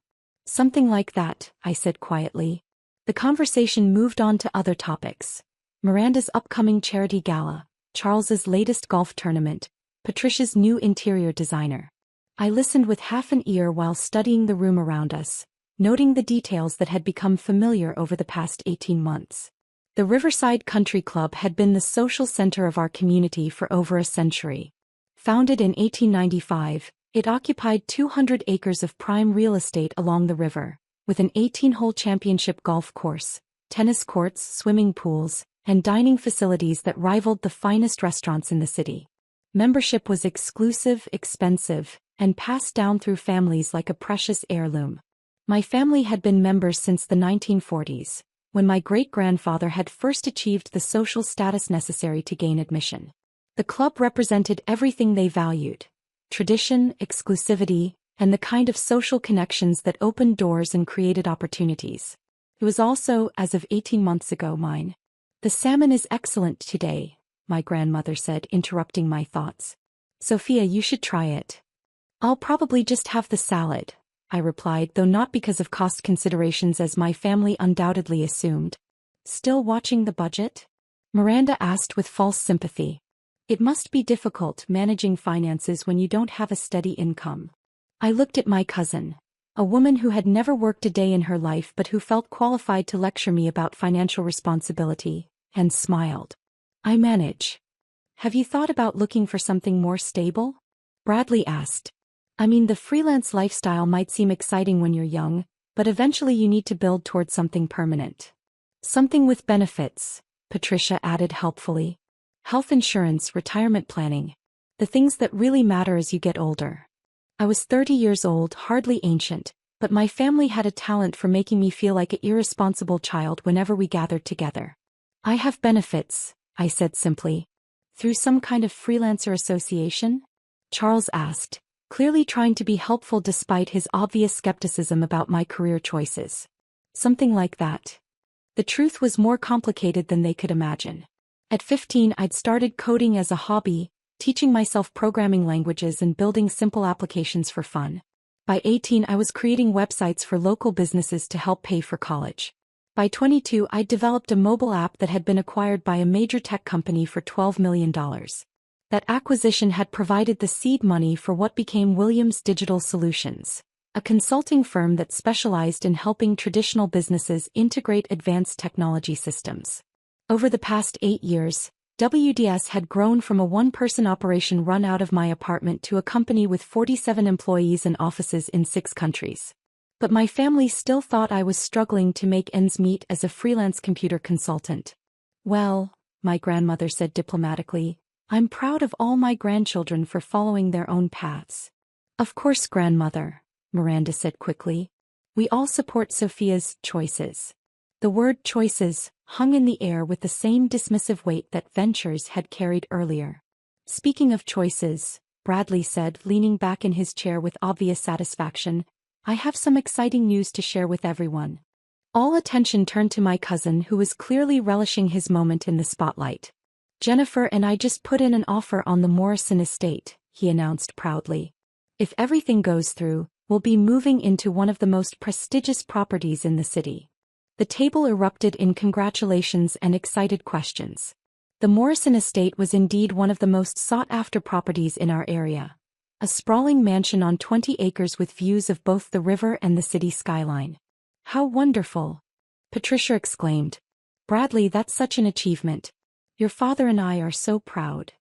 Something like that, I said quietly. The conversation moved on to other topics. Miranda's upcoming charity gala, Charles's latest golf tournament, Patricia's new interior designer. I listened with half an ear while studying the room around us, noting the details that had become familiar over the past 18 months. The Riverside Country Club had been the social center of our community for over a century. Founded in 1895, it occupied 200 acres of prime real estate along the river, with an 18-hole championship golf course, tennis courts, swimming pools, and dining facilities that rivaled the finest restaurants in the city. Membership was exclusive, expensive, and passed down through families like a precious heirloom. My family had been members since the 1940s, when my great-grandfather had first achieved the social status necessary to gain admission. The club represented everything they valued: tradition, exclusivity, and the kind of social connections that opened doors and created opportunities. It was also, as of 18 months ago, mine. The salmon is excellent today, my grandmother said, interrupting my thoughts. Sophia, you should try it. I'll probably just have the salad, I replied, though not because of cost considerations as my family undoubtedly assumed. Still watching the budget? Miranda asked with false sympathy. It must be difficult managing finances when you don't have a steady income. I looked at my cousin, a woman who had never worked a day in her life but who felt qualified to lecture me about financial responsibility, and smiled. I manage. Have you thought about looking for something more stable? Bradley asked. I mean, the freelance lifestyle might seem exciting when you're young, but eventually you need to build towards something permanent. Something with benefits, Patricia added helpfully. Health insurance, retirement planning. The things that really matter as you get older. I was 30 years old, hardly ancient, but my family had a talent for making me feel like an irresponsible child whenever we gathered together. I have benefits, I said simply. Through some kind of freelancer association? Charles asked, clearly trying to be helpful despite his obvious skepticism about my career choices. Something like that. The truth was more complicated than they could imagine. At 15, I'd started coding as a hobby, teaching myself programming languages and building simple applications for fun. By 18, I was creating websites for local businesses to help pay for college. By 22, I'd developed a mobile app that had been acquired by a major tech company for $12 million. That acquisition had provided the seed money for what became Williams Digital Solutions, a consulting firm that specialized in helping traditional businesses integrate advanced technology systems. Over the past 8 years, WDS had grown from a one-person operation run out of my apartment to a company with 47 employees and offices in 6 countries. But my family still thought I was struggling to make ends meet as a freelance computer consultant. Well, my grandmother said diplomatically, I'm proud of all my grandchildren for following their own paths. Of course, grandmother, Miranda said quickly. We all support Sophia's choices. The word choices hung in the air with the same dismissive weight that Ventures had carried earlier. Speaking of choices, Bradley said, leaning back in his chair with obvious satisfaction, I have some exciting news to share with everyone. All attention turned to my cousin, who was clearly relishing his moment in the spotlight. Jennifer and I just put in an offer on the Morrison estate, he announced proudly. If everything goes through, we'll be moving into one of the most prestigious properties in the city. The table erupted in congratulations and excited questions. The Morrison estate was indeed one of the most sought-after properties in our area. A sprawling mansion on 20 acres with views of both the river and the city skyline. How wonderful! Patricia exclaimed. Bradley, that's such an achievement. Your father and I are so proud.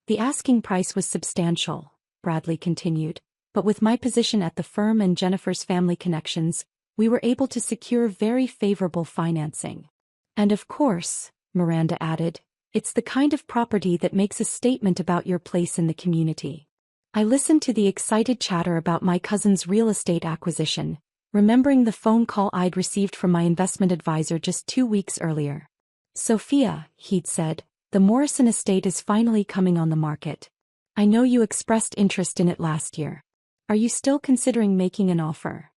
The asking price was substantial, Bradley continued, but with my position at the firm and Jennifer's family connections, we were able to secure very favorable financing. And of course, Miranda added, it's the kind of property that makes a statement about your place in the community. I listened to the excited chatter about my cousin's real estate acquisition, remembering the phone call I'd received from my investment advisor just 2 weeks earlier. Sophia, he'd said, the Morrison estate is finally coming on the market. I know you expressed interest in it last year. Are you still considering making an offer?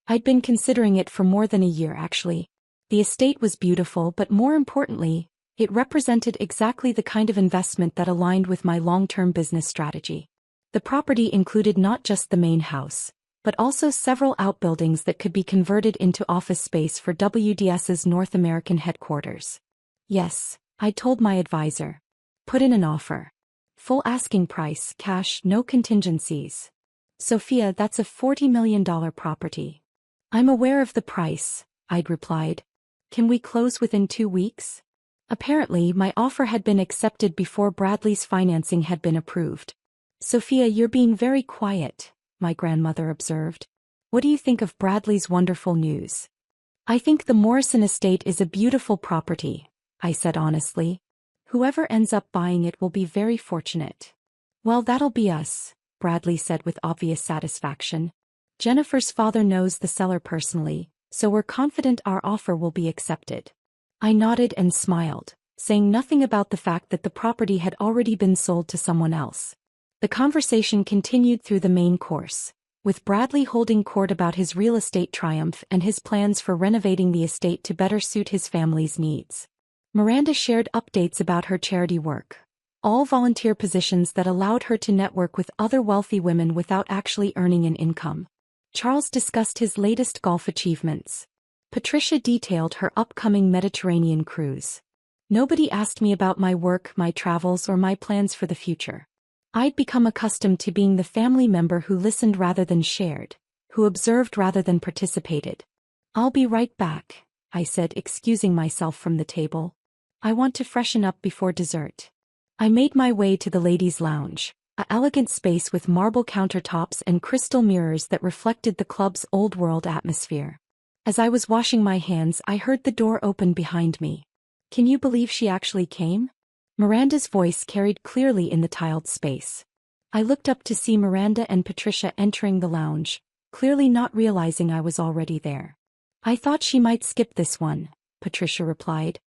I'd been considering it for more than a year, actually. The estate was beautiful, but more importantly, it represented exactly the kind of investment that aligned with my long-term business strategy. The property included not just the main house, but also several outbuildings that could be converted into office space for WDS's North American headquarters. Yes, I told my advisor. Put in an offer. Full asking price, cash, no contingencies. Sophia, that's a $40 million property. I'm aware of the price, I'd replied. Can we close within 2 weeks? Apparently, my offer had been accepted before Bradley's financing had been approved. Sophia, you're being very quiet, my grandmother observed. What do you think of Bradley's wonderful news? I think the Morrison estate is a beautiful property, I said honestly. Whoever ends up buying it will be very fortunate. Well, that'll be us, Bradley said with obvious satisfaction. Jennifer's father knows the seller personally, so we're confident our offer will be accepted. I nodded and smiled, saying nothing about the fact that the property had already been sold to someone else. The conversation continued through the main course, with Bradley holding court about his real estate triumph and his plans for renovating the estate to better suit his family's needs. Miranda shared updates about her charity work, all volunteer positions that allowed her to network with other wealthy women without actually earning an income. Charles discussed his latest golf achievements. Patricia detailed her upcoming Mediterranean cruise. Nobody asked me about my work, my travels, or my plans for the future. I'd become accustomed to being the family member who listened rather than shared, who observed rather than participated. I'll be right back, I said, excusing myself from the table. I want to freshen up before dessert. I made my way to the ladies' lounge, an elegant space with marble countertops and crystal mirrors that reflected the club's old-world atmosphere. As I was washing my hands, I heard the door open behind me. Can you believe she actually came? Miranda's voice carried clearly in the tiled space. I looked up to see Miranda and Patricia entering the lounge, clearly not realizing I was already there. I thought she might skip this one, Patricia replied.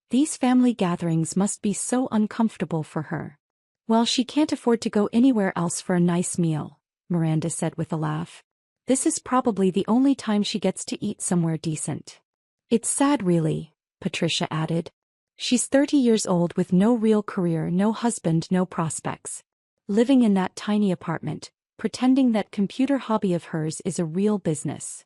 These family gatherings must be so uncomfortable for her. Well, she can't afford to go anywhere else for a nice meal, Miranda said with a laugh. This is probably the only time she gets to eat somewhere decent. It's sad really, Patricia added. She's 30 years old with no real career, no husband, no prospects. Living in that tiny apartment, pretending that computer hobby of hers is a real business.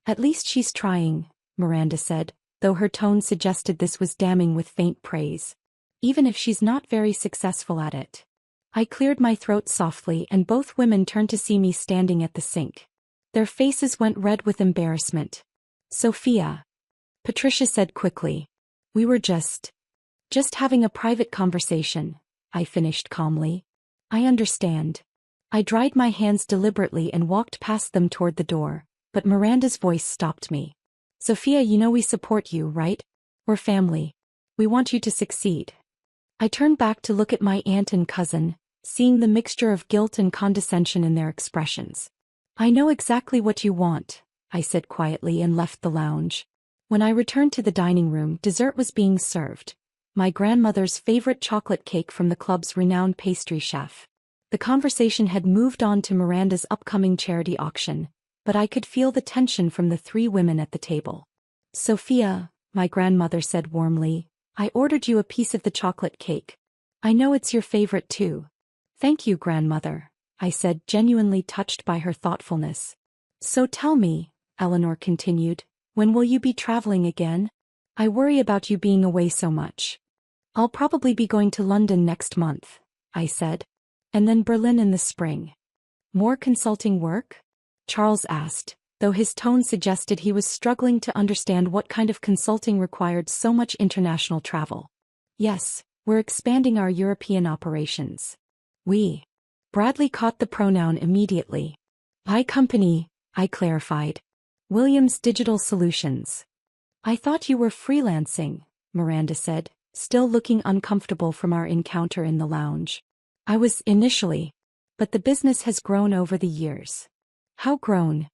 At least she's trying, Miranda said, though her tone suggested this was damning with faint praise. Even if she's not very successful at it. I cleared my throat softly and both women turned to see me standing at the sink. Their faces went red with embarrassment. Sophia, Patricia said quickly. We were just having a private conversation, I finished calmly. I understand. I dried my hands deliberately and walked past them toward the door, but Miranda's voice stopped me. Sophia, you know we support you, right? We're family. We want you to succeed. I turned back to look at my aunt and cousin, seeing the mixture of guilt and condescension in their expressions. I know exactly what you want, I said quietly and left the lounge. When I returned to the dining room, dessert was being served. My grandmother's favorite chocolate cake from the club's renowned pastry chef. The conversation had moved on to Miranda's upcoming charity auction, but I could feel the tension from the three women at the table. "Sophia," my grandmother said warmly, "I ordered you a piece of the chocolate cake. I know it's your favorite too." "Thank you, grandmother," I said, genuinely touched by her thoughtfulness. "So tell me," Eleanor continued, "when will you be traveling again? I worry about you being away so much." "I'll probably be going to London next month," I said. "And then Berlin in the spring." "More consulting work?" Charles asked, though his tone suggested he was struggling to understand what kind of consulting required so much international travel. "Yes, we're expanding our European operations." "We." Bradley caught the pronoun immediately. "My company," I clarified. "Williams Digital Solutions." "I thought you were freelancing," Miranda said, still looking uncomfortable from our encounter in the lounge. "I was initially, but the business has grown over the years." "How grown?"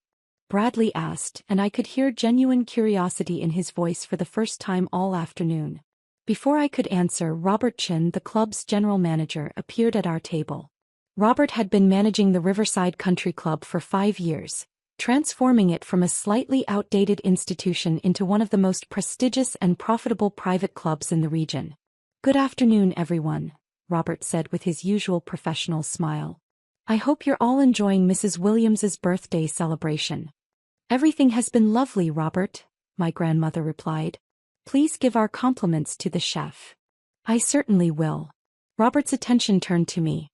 Bradley asked, and I could hear genuine curiosity in his voice for the first time all afternoon. Before I could answer, Robert Chin, the club's general manager, appeared at our table. Robert had been managing the Riverside Country Club for 5 years, transforming it from a slightly outdated institution into one of the most prestigious and profitable private clubs in the region. "Good afternoon, everyone," Robert said with his usual professional smile. "I hope you're all enjoying Mrs. Williams's birthday celebration." "Everything has been lovely, Robert," my grandmother replied. "Please give our compliments to the chef." "I certainly will." Robert's attention turned to me.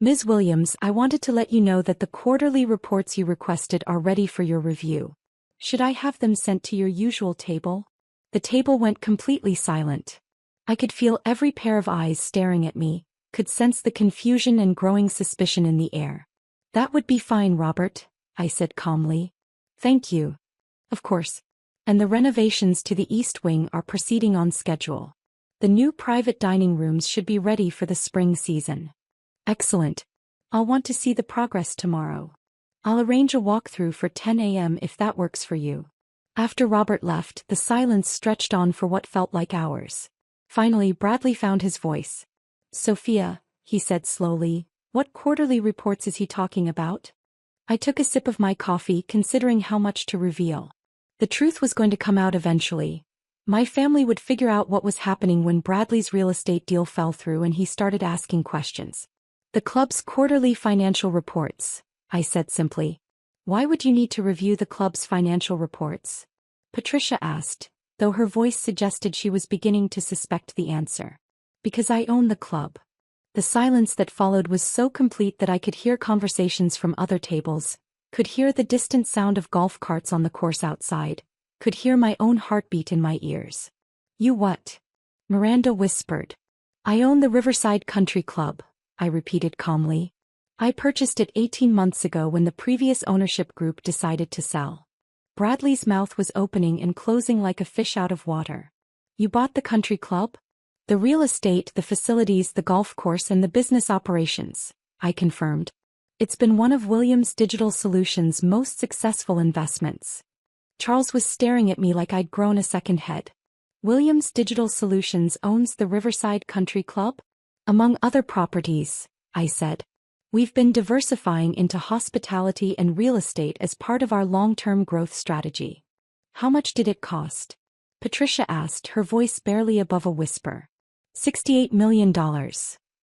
"Ms. Williams, I wanted to let you know that the quarterly reports you requested are ready for your review. Should I have them sent to your usual table?" The table went completely silent. I could feel every pair of eyes staring at me, could sense the confusion and growing suspicion in the air. "That would be fine, Robert," I said calmly. "Thank you." "Of course. And the renovations to the East Wing are proceeding on schedule. The new private dining rooms should be ready for the spring season." "Excellent. I'll want to see the progress tomorrow. I'll arrange a walkthrough for 10 a.m. if that works for you." After Robert left, the silence stretched on for what felt like hours. Finally, Bradley found his voice. "Sophia," he said slowly, "what quarterly reports is he talking about?" I took a sip of my coffee, considering how much to reveal. The truth was going to come out eventually. My family would figure out what was happening when Bradley's real estate deal fell through and he started asking questions. "The club's quarterly financial reports," I said simply. "Why would you need to review the club's financial reports?" Patricia asked, though her voice suggested she was beginning to suspect the answer. "Because I own the club." The silence that followed was so complete that I could hear conversations from other tables, could hear the distant sound of golf carts on the course outside, could hear my own heartbeat in my ears. "You what?" Miranda whispered. "I own the Riverside Country Club," I repeated calmly. "I purchased it 18 months ago when the previous ownership group decided to sell." Bradley's mouth was opening and closing like a fish out of water. "You bought the country club?" "The real estate, the facilities, the golf course, and the business operations," I confirmed. "It's been one of Williams Digital Solutions' most successful investments." Charles was staring at me like I'd grown a second head. "Williams Digital Solutions owns the Riverside Country Club?" "Among other properties," I said. "We've been diversifying into hospitality and real estate as part of our long-term growth strategy." "How much did it cost?" Patricia asked, her voice barely above a whisper. $68 million,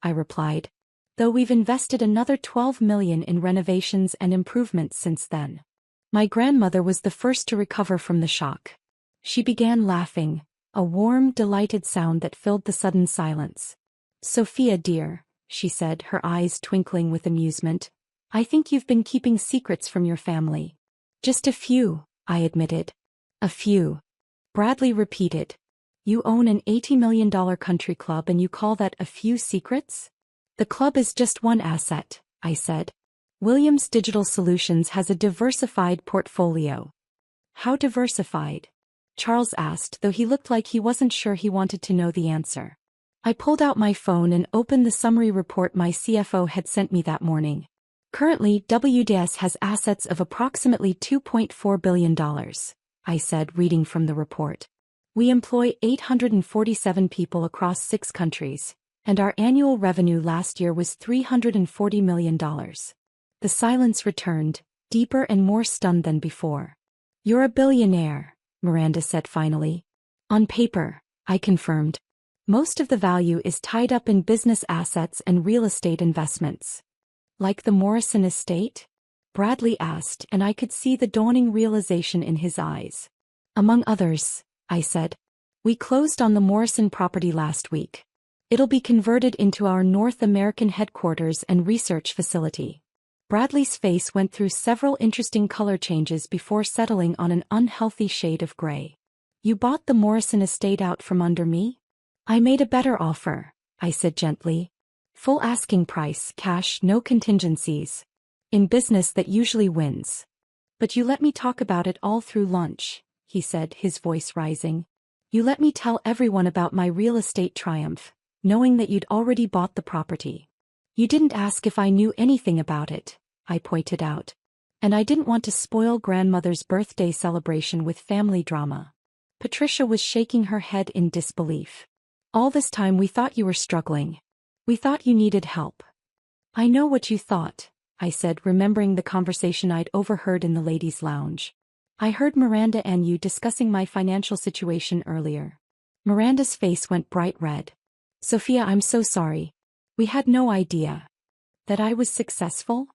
I replied. "Though we've invested another $12 million in renovations and improvements since then." My grandmother was the first to recover from the shock. She began laughing, a warm, delighted sound that filled the sudden silence. "Sophia dear," she said, her eyes twinkling with amusement, "I think you've been keeping secrets from your family." "Just a few," I admitted. "A few," Bradley repeated. "You own an $80 million country club and you call that a few secrets?" "The club is just one asset," I said. "Williams Digital Solutions has a diversified portfolio." "How diversified?" Charles asked, though he looked like he wasn't sure he wanted to know the answer. I pulled out my phone and opened the summary report my CFO had sent me that morning. Currently, WDS has assets of approximately $2.4 billion. I said, reading from the report. We employ 847 people across 6 countries, and our annual revenue last year was $340 million. The silence returned, deeper and more stunned than before. You're a billionaire, Miranda said finally. On paper, I confirmed. Most of the value is tied up in business assets and real estate investments. Like the Morrison estate? Bradley asked, and I could see the dawning realization in his eyes. Among others, I said. We closed on the Morrison property last week. It'll be converted into our North American headquarters and research facility. Bradley's face went through several interesting color changes before settling on an unhealthy shade of gray. You bought the Morrison estate out from under me? I made a better offer, I said gently. Full asking price, cash, no contingencies. In business that usually wins. But you let me talk about it all through lunch, he said, his voice rising. You let me tell everyone about my real estate triumph, knowing that you'd already bought the property. You didn't ask if I knew anything about it, I pointed out. And I didn't want to spoil grandmother's birthday celebration with family drama. Patricia was shaking her head in disbelief. All this time we thought you were struggling. We thought you needed help. I know what you thought, I said, remembering the conversation I'd overheard in the ladies' lounge. I heard Miranda and you discussing my financial situation earlier. Miranda's face went bright red. Sophia, I'm so sorry. We had no idea. That I was successful?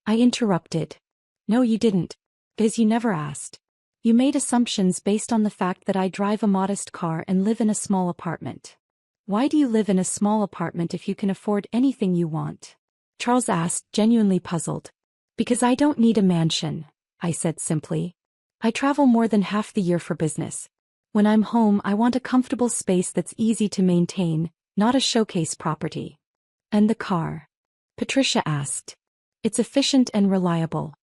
I interrupted. No, you didn't. Because you never asked. You made assumptions based on the fact that I drive a modest car and live in a small apartment. Why do you live in a small apartment if you can afford anything you want? Charles asked, genuinely puzzled. Because I don't need a mansion, I said simply. I travel more than half the year for business. When I'm home, I want a comfortable space that's easy to maintain, not a showcase property. And the car? Patricia asked. It's efficient and reliable.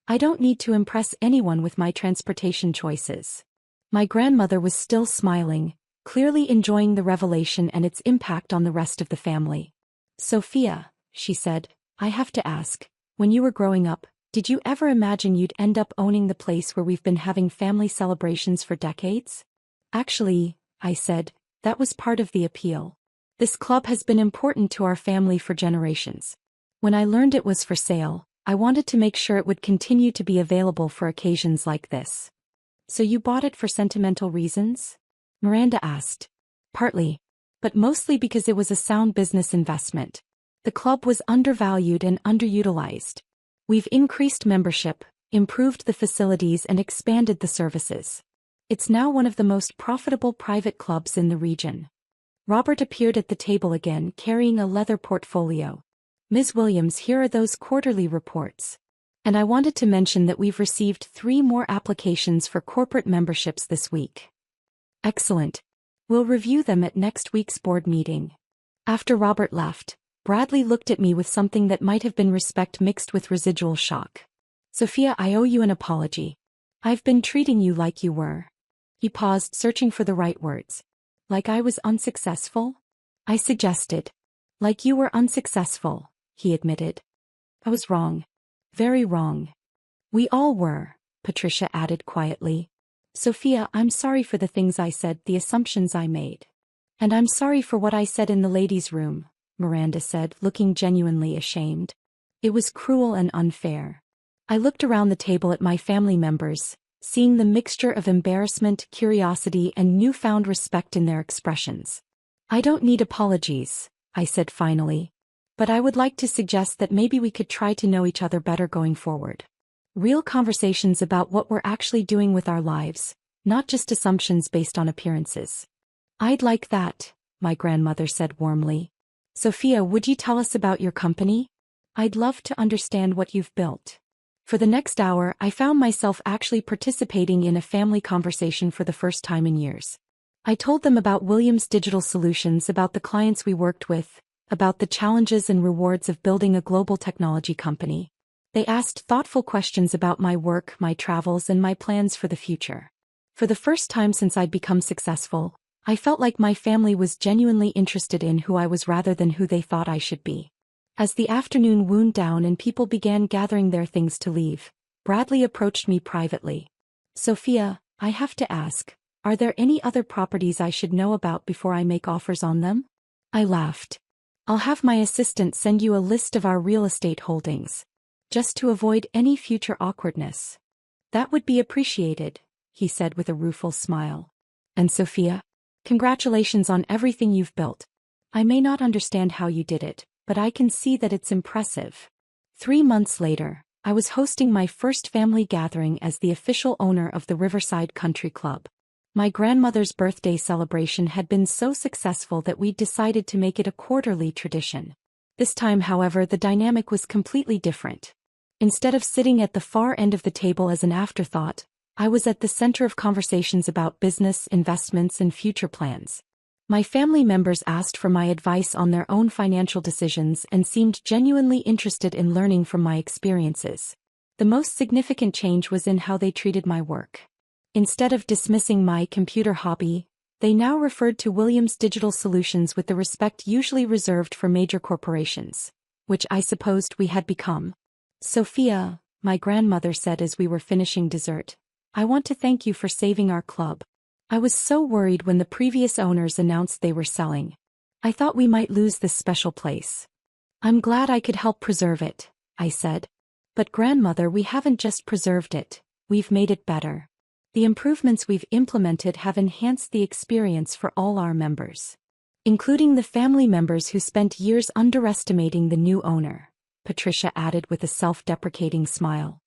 I don't need to impress anyone with my transportation choices. My grandmother was still smiling, clearly enjoying the revelation and its impact on the rest of the family. Sophia, she said, I have to ask, when you were growing up, did you ever imagine you'd end up owning the place where we've been having family celebrations for decades? Actually, I said, that was part of the appeal. This club has been important to our family for generations. When I learned it was for sale, I wanted to make sure it would continue to be available for occasions like this. So you bought it for sentimental reasons? Miranda asked. Partly. But mostly because it was a sound business investment. The club was undervalued and underutilized. We've increased membership, improved the facilities and expanded the services. It's now one of the most profitable private clubs in the region. Robert appeared at the table again, carrying a leather portfolio. Ms. Williams, here are those quarterly reports. And I wanted to mention that we've received 3 more applications for corporate memberships this week. Excellent. We'll review them at next week's board meeting. After Robert left, Bradley looked at me with something that might have been respect mixed with residual shock. Sophia, I owe you an apology. I've been treating you like you were. He paused, searching for the right words. Like I was unsuccessful? I suggested. Like you were unsuccessful, he admitted. I was wrong. Very wrong. We all were, Patricia added quietly. Sophia, I'm sorry for the things I said, the assumptions I made. And I'm sorry for what I said in the ladies' room, Miranda said, looking genuinely ashamed. It was cruel and unfair. I looked around the table at my family members, seeing the mixture of embarrassment, curiosity, and newfound respect in their expressions. I don't need apologies, I said finally. But I would like to suggest that maybe we could try to know each other better going forward. Real conversations about what we're actually doing with our lives, not just assumptions based on appearances. I'd like that, my grandmother said warmly. Sophia, would you tell us about your company? I'd love to understand what you've built. For the next hour, I found myself actually participating in a family conversation for the first time in years. I told them about Williams Digital Solutions, about the clients we worked with, about the challenges and rewards of building a global technology company. They asked thoughtful questions about my work, my travels, and my plans for the future. For the first time since I'd become successful, I felt like my family was genuinely interested in who I was rather than who they thought I should be. As the afternoon wound down and people began gathering their things to leave, Bradley approached me privately. Sophia, I have to ask, are there any other properties I should know about before I make offers on them? I laughed. I'll have my assistant send you a list of our real estate holdings, just to avoid any future awkwardness. That would be appreciated, he said with a rueful smile. And Sophia? Congratulations on everything you've built. I may not understand how you did it, but I can see that it's impressive. 3 months later, I was hosting my first family gathering as the official owner of the Riverside Country Club. My grandmother's birthday celebration had been so successful that we'd decided to make it a quarterly tradition. This time, however, the dynamic was completely different. Instead of sitting at the far end of the table as an afterthought, I was at the center of conversations about business, investments, and future plans. My family members asked for my advice on their own financial decisions and seemed genuinely interested in learning from my experiences. The most significant change was in how they treated my work. Instead of dismissing my computer hobby, they now referred to Williams Digital Solutions with the respect usually reserved for major corporations, which I supposed we had become. Sophia, my grandmother said as we were finishing dessert, I want to thank you for saving our club. I was so worried when the previous owners announced they were selling. I thought we might lose this special place. I'm glad I could help preserve it, I said. But grandmother, we haven't just preserved it, we've made it better. The improvements we've implemented have enhanced the experience for all our members, including the family members who spent years underestimating the new owner, Patricia added with a self-deprecating smile.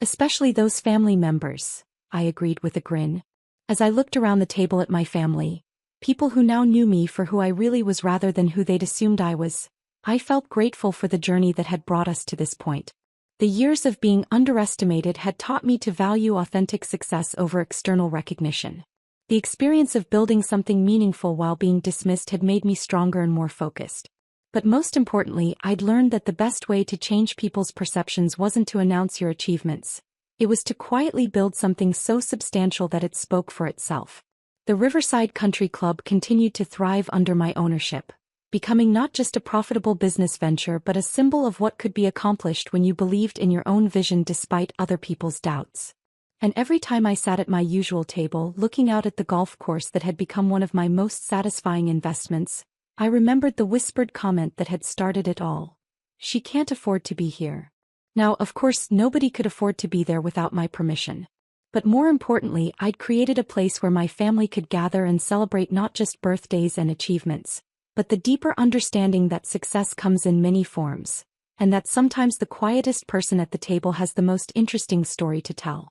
Especially those family members, I agreed with a grin. As I looked around the table at my family, people who now knew me for who I really was rather than who they'd assumed I was, I felt grateful for the journey that had brought us to this point. The years of being underestimated had taught me to value authentic success over external recognition. The experience of building something meaningful while being dismissed had made me stronger and more focused. But most importantly, I'd learned that the best way to change people's perceptions wasn't to announce your achievements. It was to quietly build something so substantial that it spoke for itself. The Riverside Country Club continued to thrive under my ownership, becoming not just a profitable business venture but a symbol of what could be accomplished when you believed in your own vision despite other people's doubts. And every time I sat at my usual table looking out at the golf course that had become one of my most satisfying investments, I remembered the whispered comment that had started it all. She can't afford to be here. Now, of course, nobody could afford to be there without my permission. But more importantly, I'd created a place where my family could gather and celebrate not just birthdays and achievements, but the deeper understanding that success comes in many forms, and that sometimes the quietest person at the table has the most interesting story to tell.